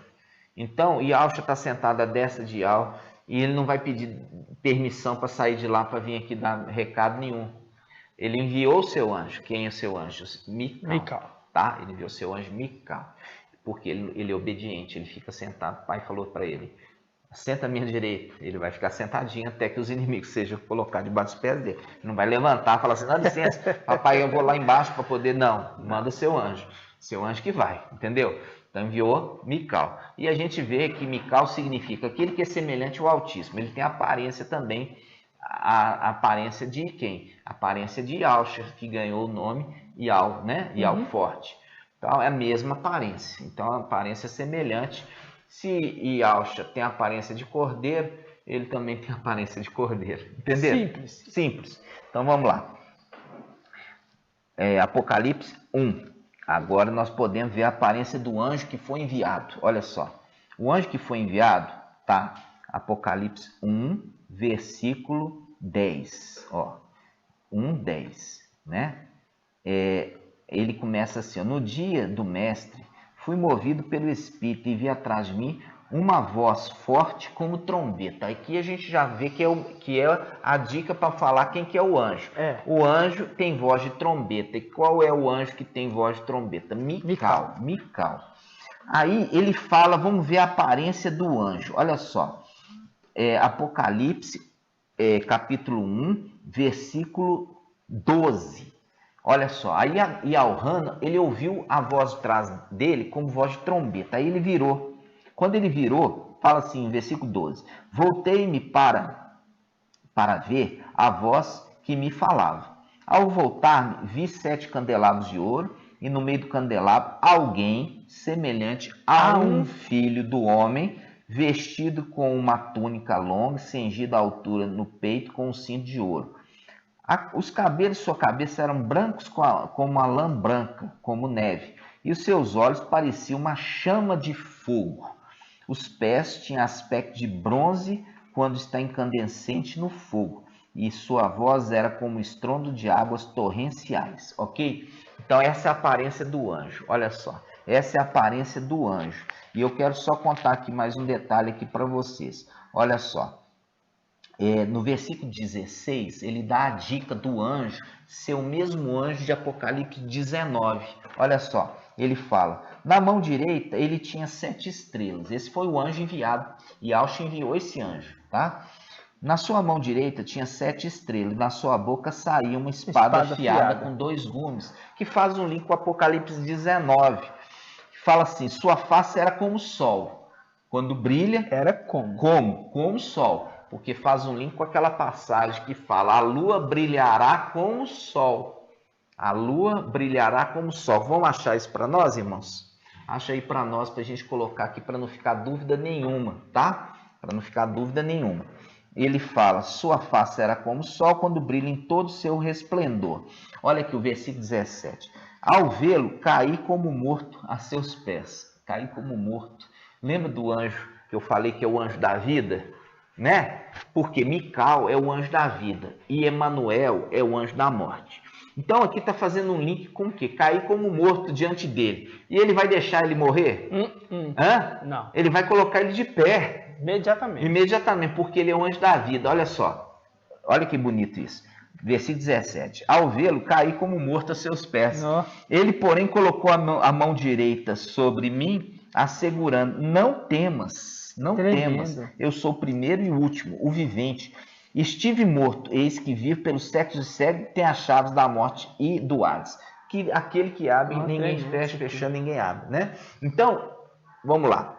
Então, Yahshua está sentado à destra de Yahweh e ele não vai pedir permissão para sair de lá para vir aqui dar recado nenhum. Ele enviou o seu anjo. Quem é o seu anjo? Mical. Tá? Ele enviou o seu anjo Mical, porque ele é obediente, ele fica sentado. O pai falou para ele: senta à minha direita. Ele vai ficar sentadinho até que os inimigos sejam colocados debaixo dos pés dele. Não vai levantar e falar assim: dá licença, papai, eu vou lá embaixo para poder. Não, manda o seu anjo. Seu anjo que vai, entendeu? Então enviou Mical. E a gente vê que Mical significa aquele que é semelhante ao Altíssimo. Ele tem a aparência também, a aparência de quem? A aparência de Yahshua, que ganhou o nome Yahweh, né? Yahweh forte. Então é a mesma aparência. Então a aparência é semelhante. Se Yahshua tem a aparência de cordeiro, ele também tem a aparência de cordeiro. Entendeu? Simples. Então vamos lá. Apocalipse 1. Agora nós podemos ver a aparência do anjo que foi enviado. Olha só. O anjo que foi enviado, tá? Apocalipse 1, versículo 10. Ó, 1, 10. Né? Ele começa assim: ó, no dia do mestre, fui movido pelo Espírito e vi atrás de mim uma voz forte como trombeta. Aqui a gente já vê que é a dica para falar quem que é o anjo. O anjo tem voz de trombeta. E qual é o anjo que tem voz de trombeta? Mical. Aí ele fala, vamos ver a aparência do anjo. Olha só. Apocalipse, capítulo 1, versículo 12. Olha só, aí Yahweh, ele ouviu a voz de trás dele como voz de trombeta. Aí ele virou. Quando ele virou, fala assim, versículo 12: voltei-me para ver a voz que me falava. Ao voltar-me, vi 7 candelabros de ouro, e no meio do candelabro alguém semelhante a um filho do homem, vestido com uma túnica longa, cingida à altura no peito com um cinto de ouro. Os cabelos de sua cabeça eram brancos como uma lã branca, como neve, e os seus olhos pareciam uma chama de fogo. Os pés tinham aspecto de bronze quando está incandescente no fogo, e sua voz era como estrondo de águas torrenciais, ok? Então essa é a aparência do anjo, olha só, essa é a aparência do anjo. E eu quero só contar aqui mais um detalhe aqui para vocês, olha só. No versículo 16, ele dá a dica do anjo ser o mesmo anjo de Apocalipse 19. Olha só, ele fala: na mão direita ele tinha 7 estrelas. Esse foi o anjo enviado, e Yahshua enviou esse anjo, tá? Na sua mão direita tinha 7 estrelas, e na sua boca saía uma espada afiada com 2 gumes, que faz um link com Apocalipse 19. Fala assim: sua face era como o sol. Quando brilha, era como o sol. Porque faz um link com aquela passagem que fala: a lua brilhará como o sol. A lua brilhará como o sol. Vamos achar isso para nós, irmãos? Acha aí para nós, para a gente colocar aqui, para não ficar dúvida nenhuma, tá? Para não ficar dúvida nenhuma. Ele fala, sua face será como o sol quando brilha em todo o seu resplendor. Olha aqui o versículo 17. Ao vê-lo, caí como morto a seus pés. Caí como morto. Lembra do anjo que eu falei que é o anjo da vida? Né? Porque Mical é o anjo da vida e Emanuel é o anjo da morte. Então aqui está fazendo um link com o quê? Cair como morto diante dele. E ele vai deixar ele morrer? Hã? Não. Ele vai colocar ele de pé. Imediatamente. Imediatamente, porque ele é o anjo da vida. Olha só. Olha que bonito isso. Versículo 17. Ao vê-lo, caí como morto a seus pés. Oh. Ele, porém, colocou a mão direita sobre mim, assegurando, não temas, não temas. Eu sou o primeiro e o último, o vivente. Estive morto, eis que vivo pelos séculos e séculos, tem as chaves da morte e do Hades. Que aquele que abre, ninguém fecha, fechando, ninguém abre, né? Então, vamos lá.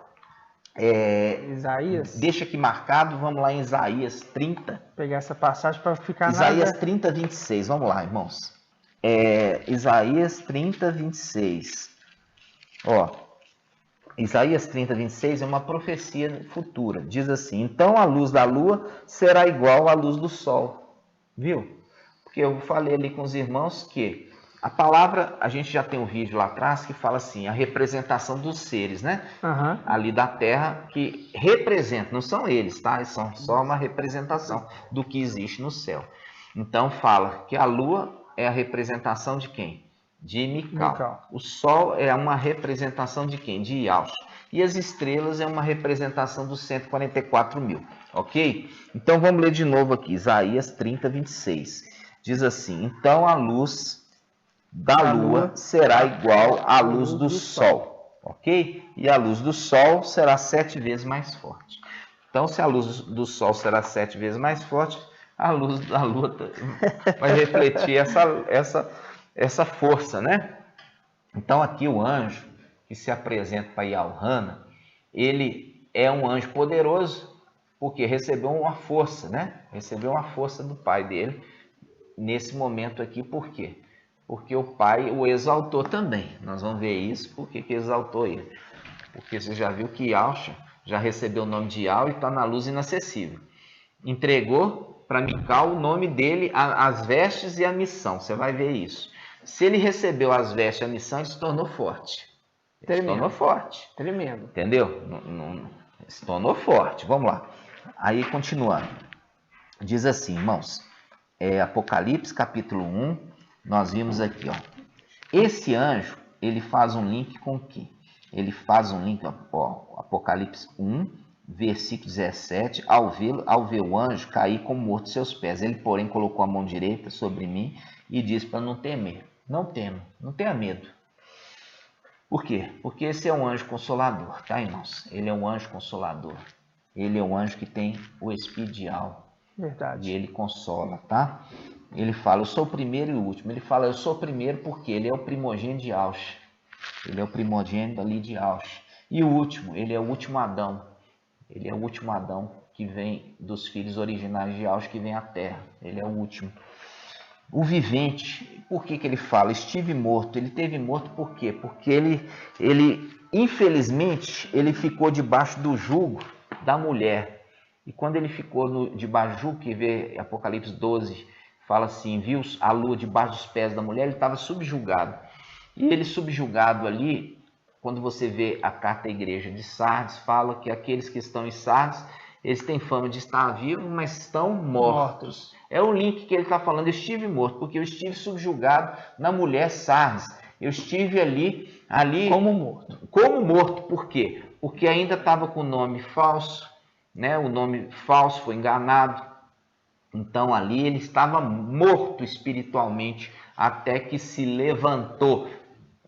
Isaías. Deixa aqui marcado, vamos lá em Isaías 30. Vou pegar essa passagem para ficar Isaías 30, 26. Vamos lá, irmãos. Isaías 30, 26. Ó, Isaías 30, 26 é uma profecia futura. Diz assim: então a luz da lua será igual à luz do sol. Viu? Porque eu falei ali com os irmãos que a palavra, a gente já tem um vídeo lá atrás que fala assim, a representação dos seres, né? Ali da Terra, que representam, não são eles, tá? Eles são só uma representação do que existe no céu. Então fala que a lua é a representação de quem? De Mical. O sol é uma representação de quem? De Yaush. E as estrelas é uma representação dos 144 mil, ok? Então vamos ler de novo aqui, Isaías 30, 26. Diz assim, então a luz da lua será igual à luz do sol, ok? E a luz do sol será 7 vezes mais forte. Então, se a luz do sol será 7 vezes mais forte, a luz da lua vai refletir essa força, né? Então, aqui o anjo que se apresenta para Yaohana, ele é um anjo poderoso, porque recebeu uma força, né? Recebeu uma força do pai dele nesse momento aqui, por quê? Porque o pai o exaltou também. Nós vamos ver isso, por que exaltou ele. Porque você já viu que Yaush já recebeu o nome de Yau e está na luz inacessível. Entregou para Mical o nome dele, as vestes e a missão. Você vai ver isso. Se ele recebeu as vestes e a missão, ele se tornou forte. Ele se tornou forte. Tremendo. Entendeu? Se tornou forte. Vamos lá. Aí, continuando. Diz assim, irmãos. Apocalipse, capítulo 1. Nós vimos aqui, ó. Esse anjo, ele faz um link com o quê? Ele faz um link, ó, Apocalipse 1, versículo 17. Ao ver o anjo cair como morto aos seus pés. Ele, porém, colocou a mão direita sobre mim e disse para não temer. Não tema, não tenha medo. Por quê? Porque esse é um anjo consolador, tá, irmãos? Ele é um anjo consolador. Ele é um anjo que tem o espírito de Yau. Verdade. E ele consola, tá? Ele fala, eu sou o primeiro e o último. Ele fala, eu sou o primeiro porque ele é o primogênito de Yaush. Ele é o primogênito ali de Yaush. E o último, ele é o último Adão. Ele é o último Adão que vem dos filhos originais de Yaush que vem à terra. Ele é o último. O vivente, por que ele fala? Estive morto. Ele esteve morto por quê? Porque ele infelizmente, ele ficou debaixo do jugo da mulher. E quando ele ficou debaixo do jugo, que vê Apocalipse 12, fala assim, viu a lua debaixo dos pés da mulher, ele estava subjugado. E ele subjugado ali, quando você vê a carta à igreja de Sardes, fala que aqueles que estão em Sardes, eles têm fama de estar vivos, mas estão mortos. É o link que ele está falando, eu estive morto, porque eu estive subjugado na mulher Sardes. Eu estive ali como morto. Como morto, por quê? Porque ainda estava com o nome falso, né? O nome falso foi enganado. Então ali ele estava morto espiritualmente até que se levantou.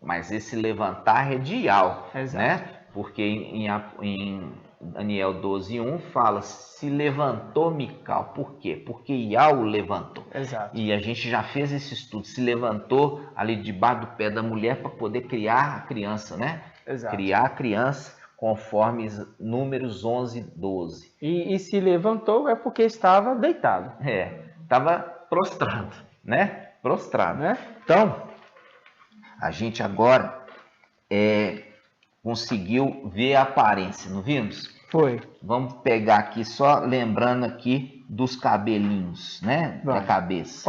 Mas esse levantar é de Yau, né? Porque em Daniel 12:1 fala, se levantou Mical. Por quê? Porque Yau levantou. Exato. E a gente já fez esse estudo, se levantou ali debaixo do pé da mulher para poder criar a criança, né? Exato. Criar a criança conforme Números 11:12. E se levantou é porque estava deitado. Estava prostrado, né? Prostrado. Então, a gente agora Conseguiu ver a aparência, não vimos? Foi. Vamos pegar aqui, só lembrando aqui dos cabelinhos, né? Da cabeça.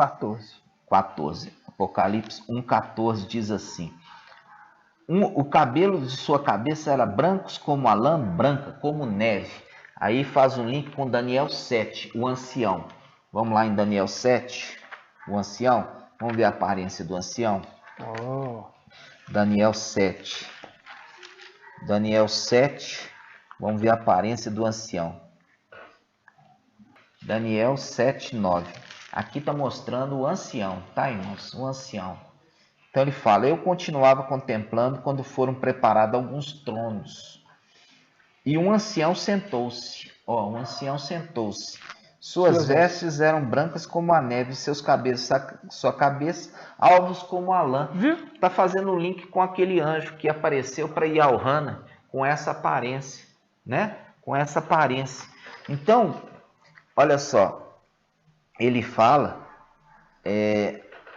14. Apocalipse 1,14 diz assim: o cabelo de sua cabeça era brancos como a lã, branca como neve. Aí faz um link com Daniel 7, o ancião. Vamos lá em Daniel 7, o ancião. Vamos ver a aparência do ancião. Daniel 7. Daniel 7, vamos ver a aparência do ancião. Daniel 7, 9. Aqui está mostrando o ancião, tá, irmãos? O ancião. Então ele fala: eu continuava contemplando quando foram preparados alguns tronos. E um ancião sentou-se. Um ancião sentou-se. Suas vestes eram brancas como a neve, sua cabeça alvos como a lã. Está fazendo o link com aquele anjo que apareceu para Yalhana com essa aparência, né? Com essa aparência. Então, olha só, ele fala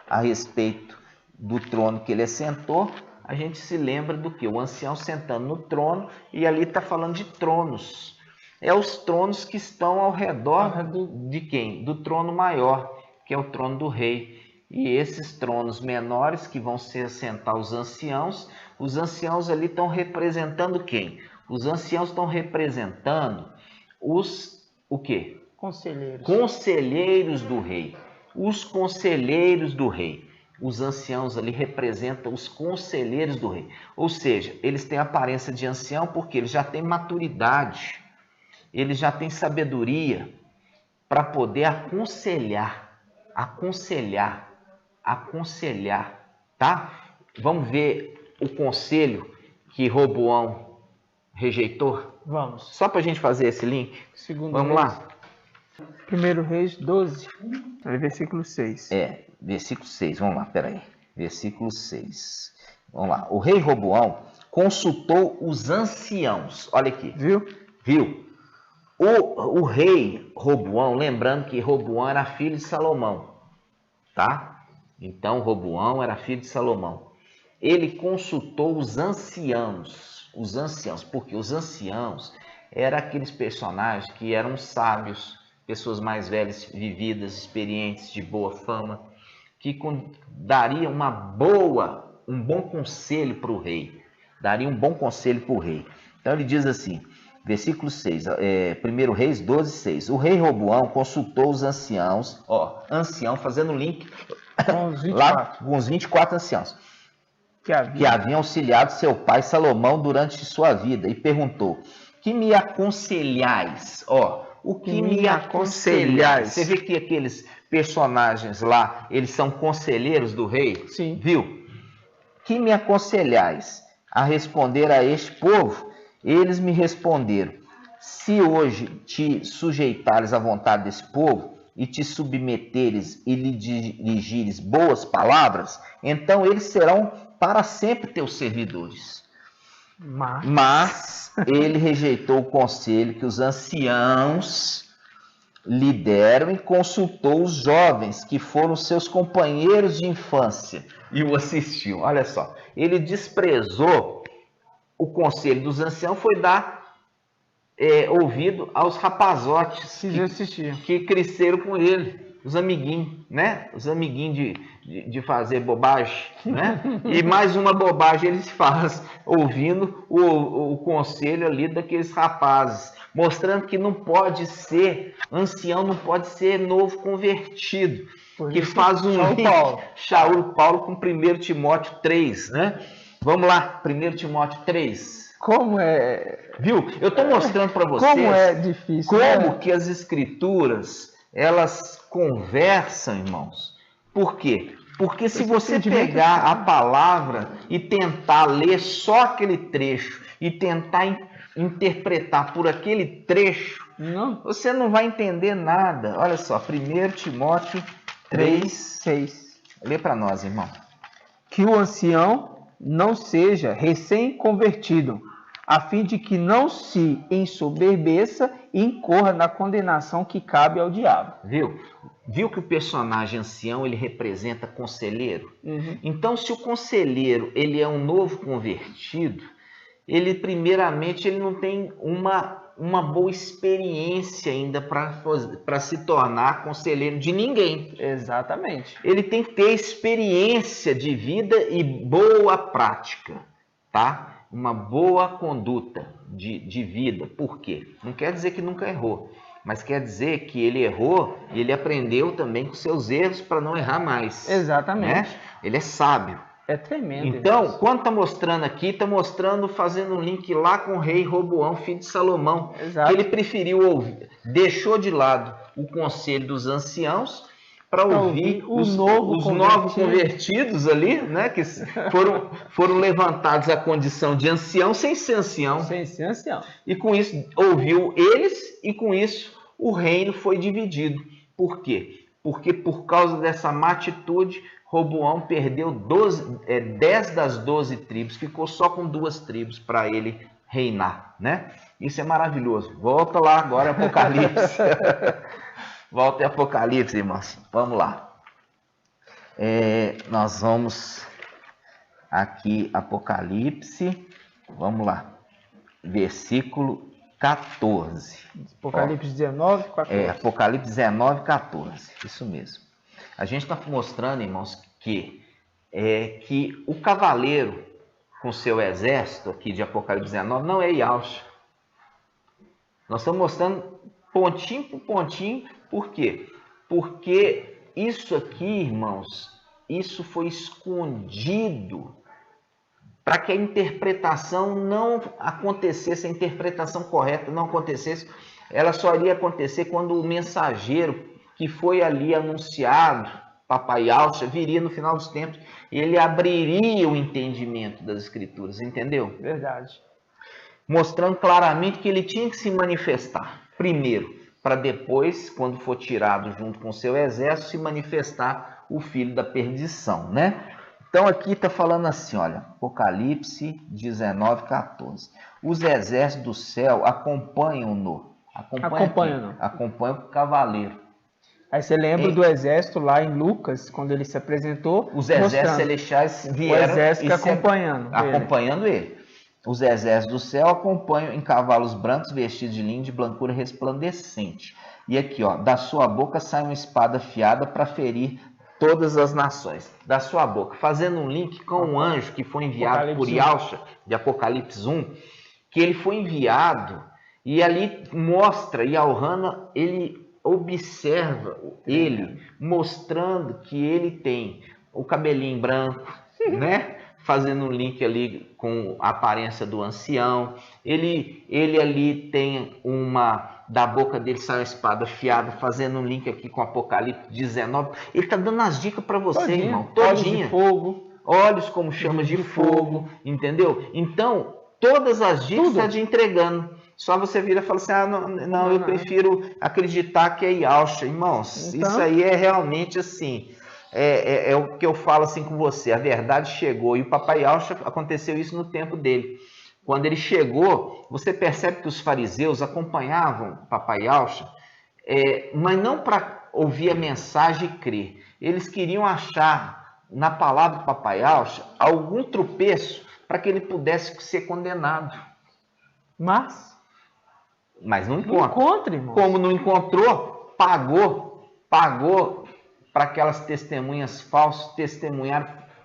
a respeito do trono que ele assentou. A gente se lembra do que? O ancião sentando no trono, e ali está falando de tronos. É os tronos que estão ao redor de quem? Do trono maior, que é o trono do rei. E esses tronos menores que vão se assentar os anciãos ali estão representando quem? Os anciãos estão representando o quê? Conselheiros. Conselheiros do rei. Os conselheiros do rei. Os anciãos ali representam os conselheiros do rei. Ou seja, eles têm aparência de ancião porque eles já têm maturidade. Eles já têm sabedoria para poder aconselhar, tá? Vamos ver o conselho que Roboão rejeitou? Vamos. Só para a gente fazer esse link. Vamos lá. 1 Reis 12, versículo 6. Versículo 6. Vamos lá, peraí. Versículo 6. Vamos lá. O rei Roboão consultou os anciãos. Olha aqui. Viu? O rei Roboão, lembrando que Roboão era filho de Salomão, tá? Então, Roboão era filho de Salomão. Ele consultou os anciãos, porque os anciãos eram aqueles personagens que eram sábios, pessoas mais velhas, vividas, experientes, de boa fama, que dariam um bom conselho para o rei. Então, ele diz assim, versículo 6, 1 Reis 12, 6. O rei Roboão consultou os anciãos, ancião fazendo link lá com os 24 anciãos, que haviam auxiliado seu pai Salomão durante sua vida, e perguntou: que me aconselhais? O que me aconselhais? Você vê que aqueles personagens lá, eles são conselheiros do rei? Sim. Viu? Que me aconselhais a responder a este povo? Eles me responderam: se hoje te sujeitares à vontade desse povo, e te submeteres e lhe dirigires boas palavras, então eles serão para sempre teus servidores. Mas ele rejeitou o conselho que os anciãos lhe deram e consultou os jovens, que foram seus companheiros de infância, e o assistiu. Olha só, ele desprezou o conselho dos anciãos, foi dar ouvido aos rapazotes que cresceram com ele, os amiguinhos, né? Os amiguinhos de fazer bobagem, né? E mais uma bobagem eles fazem, ouvindo o conselho ali daqueles rapazes, mostrando que não pode ser, ancião não pode ser novo convertido, que faz um Shaul Paulo com 1 Timóteo 3, né? Vamos lá, 1 Timóteo 3. Como é... Viu? Eu estou mostrando para vocês como é difícil, como que as escrituras, elas conversam, irmãos. Por quê? Porque se você pegar a palavra e tentar ler só aquele trecho e tentar interpretar por aquele trecho, você não vai entender nada. Olha só, 1 Timóteo 3, 6. Lê para nós, irmão. Que o ancião não seja recém-convertido, a fim de que não se ensoberbeça e incorra na condenação que cabe ao diabo. Viu que o personagem ancião, ele representa conselheiro? Então, se o conselheiro ele é um novo convertido, ele primeiramente ele não tem uma boa experiência ainda para se tornar conselheiro de ninguém. Exatamente. Ele tem que ter experiência de vida e boa prática, tá? Uma boa conduta de vida. Por quê? Não quer dizer que nunca errou, mas quer dizer que ele errou e ele aprendeu também com seus erros para não errar mais. Exatamente. Né? Ele é sábio. É tremendo. Então, isso. quando está mostrando aqui, está mostrando, fazendo um link lá com o rei Roboão, filho de Salomão. Exato. Que ele preferiu ouvir, deixou de lado o conselho dos anciãos para ouvir os novos convertidos ali, né, que foram levantados à condição de ancião sem ser ancião. Sem ser ancião. E com isso10 eles e com isso o reino foi dividido. Por quê? Porque por causa dessa má atitude, Roboão perdeu 10 das 12 tribos, ficou só com 2 tribos para ele reinar, né? Isso é maravilhoso. Volta lá agora, Apocalipse. Volta em Apocalipse, irmãos. Vamos lá. Nós vamos aqui, Apocalipse. Vamos lá. Versículo 14. Apocalipse 19, 14. Apocalipse 19, 14. Isso mesmo. A gente está mostrando, irmãos, que o cavaleiro com seu exército aqui de Apocalipse 19 não é Yahshua. Nós estamos mostrando pontinho por pontinho. Por quê? Porque isso aqui, irmãos, isso foi escondido para que a interpretação não acontecesse, a interpretação correta não acontecesse. Ela só iria acontecer quando o mensageiro que foi ali anunciado, Papai Yahshua, viria no final dos tempos e ele abriria o entendimento das Escrituras, entendeu? Verdade. Mostrando claramente que ele tinha que se manifestar primeiro, para depois, quando for tirado junto com o seu exército, se manifestar o filho da perdição, né? Então aqui está falando assim, olha, Apocalipse 19, 14. Os exércitos do céu acompanham-no. Acompanham o cavaleiro. Aí você lembra do exército lá em Lucas, quando ele se apresentou? Os exércitos celestiais vieram. O exército acompanhando ele. Os exércitos do céu acompanham em cavalos brancos, vestidos de linho de blancura resplandecente. E aqui, ó, da sua boca sai uma espada afiada para ferir todas as nações. Da sua boca. Fazendo um link com um anjo que foi enviado por Yahshua, de Apocalipse 1, que ele foi enviado e ali mostra, Yaohana, ele observa ele, mostrando que ele tem o cabelinho branco, né? Fazendo um link ali com a aparência do ancião. Ele ali tem da boca dele sai uma espada afiada, fazendo um link aqui com Apocalipse 19. Ele está dando as dicas para você, todinha, irmão. Todinha. Olhos de fogo. Olhos como chamas de fogo, entendeu? Então, todas as dicas está te entregando. Só você vira e fala assim, não, eu prefiro acreditar que é Yahshua. Irmãos, então, isso aí é realmente assim, é o que eu falo assim com você, a verdade chegou. E o Papai Yahshua, aconteceu isso no tempo dele. Quando ele chegou, você percebe que os fariseus acompanhavam o Papai Yahshua, mas não para ouvir a mensagem e crer. Eles queriam achar na palavra do Papai Yahshua algum tropeço para que ele pudesse ser condenado. Mas não encontra, irmão. Como não encontrou, pagou para aquelas testemunhas falsas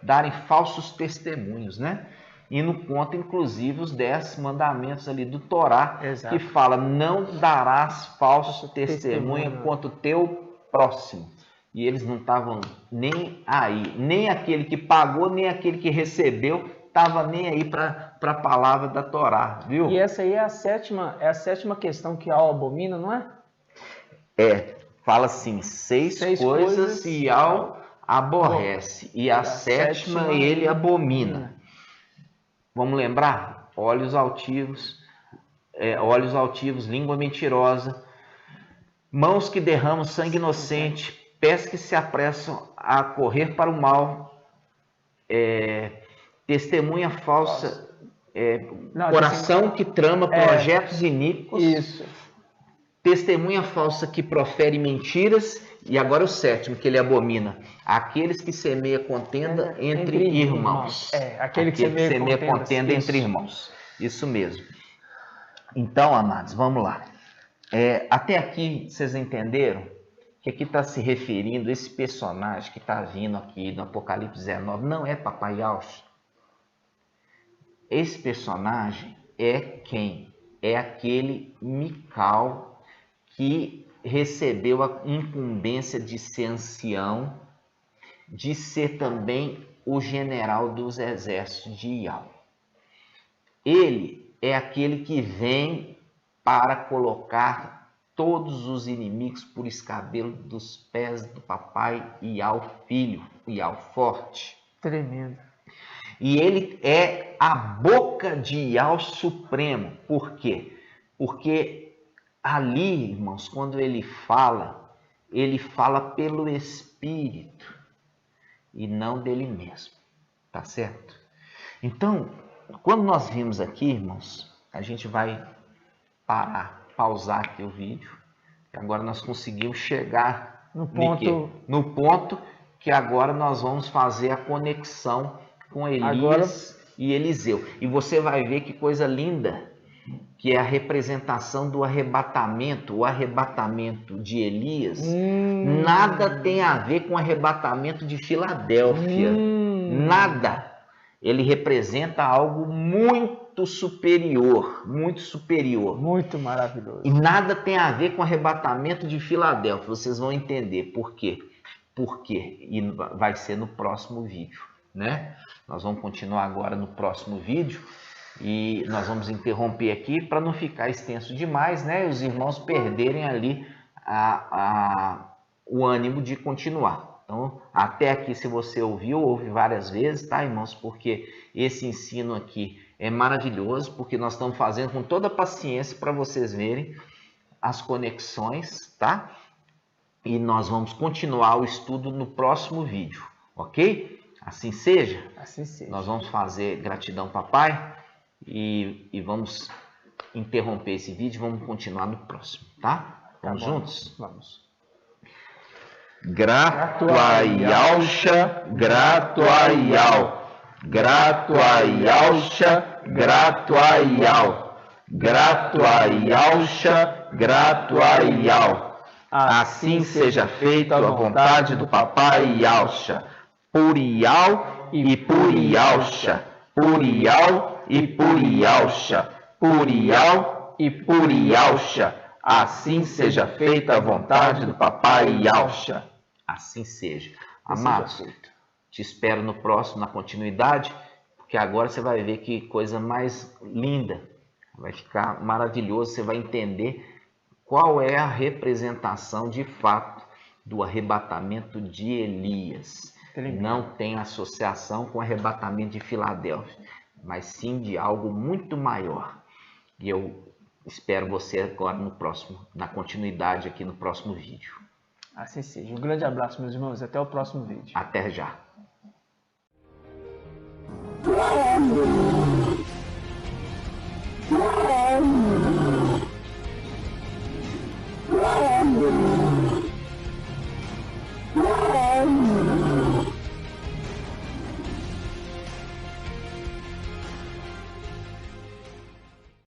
darem falsos testemunhos, né? E não conta, inclusive, os 10 mandamentos ali do Torá, que fala, não darás falso testemunho contra o teu próximo. E eles não estavam nem aí, nem aquele que pagou, nem aquele que recebeu, estava nem aí para a palavra da Torá, viu? E essa aí é a sétima questão que Al abomina, não é? Fala assim, seis coisas e Al aborrece, e a sétima ele abomina. Vamos lembrar? Olhos altivos, língua mentirosa, mãos que derramam sangue inocente, pés que se apressam a correr para o mal, testemunha falsa, coração que trama projetos iníquos, isso. Testemunha falsa que profere mentiras, e agora o sétimo que ele abomina, aqueles que semeiam contenda entre irmãos. Aquele que semeia contenda entre irmãos. Isso mesmo. Então, amados, vamos lá. Até aqui, vocês entenderam que aqui está se referindo, esse personagem que está vindo aqui no Apocalipse 19, não é Papai Yaush. Esse personagem é quem? É aquele Mical que recebeu a incumbência de ser ancião, de ser também o general dos exércitos de Iau. Ele é aquele que vem para colocar todos os inimigos por escabelo dos pés do papai Iau filho, Iau forte. Tremendo. E ele é a boca de Iau supremo. Por quê? Porque ali, irmãos, quando ele fala pelo Espírito e não dele mesmo. Tá certo? Então, quando nós vimos aqui, irmãos, a gente vai pausar aqui o vídeo. E agora nós conseguimos chegar no ponto que agora nós vamos fazer a conexão com Elias e Eliseu. E você vai ver que coisa linda, que é a representação do arrebatamento, o arrebatamento de Elias. Nada tem a ver com o arrebatamento de Filadélfia. Nada. Ele representa algo muito superior, muito superior. Muito maravilhoso. E nada tem a ver com o arrebatamento de Filadélfia. Vocês vão entender por quê. Por quê? E vai ser no próximo vídeo, né? Nós vamos continuar agora no próximo vídeo e nós vamos interromper aqui para não ficar extenso demais, né? E os irmãos perderem ali o ânimo de continuar. Então, até aqui, se você ouviu, ouve várias vezes, tá, irmãos? Porque esse ensino aqui é maravilhoso, porque nós estamos fazendo com toda a paciência para vocês verem as conexões, tá? E nós vamos continuar o estudo no próximo vídeo, ok? Assim seja? Assim seja. Nós vamos fazer gratidão, papai, e vamos interromper esse vídeo, vamos continuar no próximo, tá? Vamos juntos? Vamos. Grato a Yausha, grato a Yau. Grato a Yausha, grato a Yau. Grato a Yausha, grato a Yau. Assim seja feita a vontade do papai Yausha. Por Yau e por Yausha. Por Yau e por Yausha. Por Yau e por Yausha. Assim seja feita a vontade do papai Yausha. Assim seja. Amados, te espero no próximo, na continuidade, porque agora você vai ver que coisa mais linda. Vai ficar maravilhoso, você vai entender qual é a representação de fato do arrebatamento de Elias. Não tem associação com o arrebatamento de Filadélfia, mas sim de algo muito maior. E eu espero você agora no próximo, na continuidade aqui no próximo vídeo. Assim seja. Um grande abraço, meus irmãos. Até o próximo vídeo. Até já.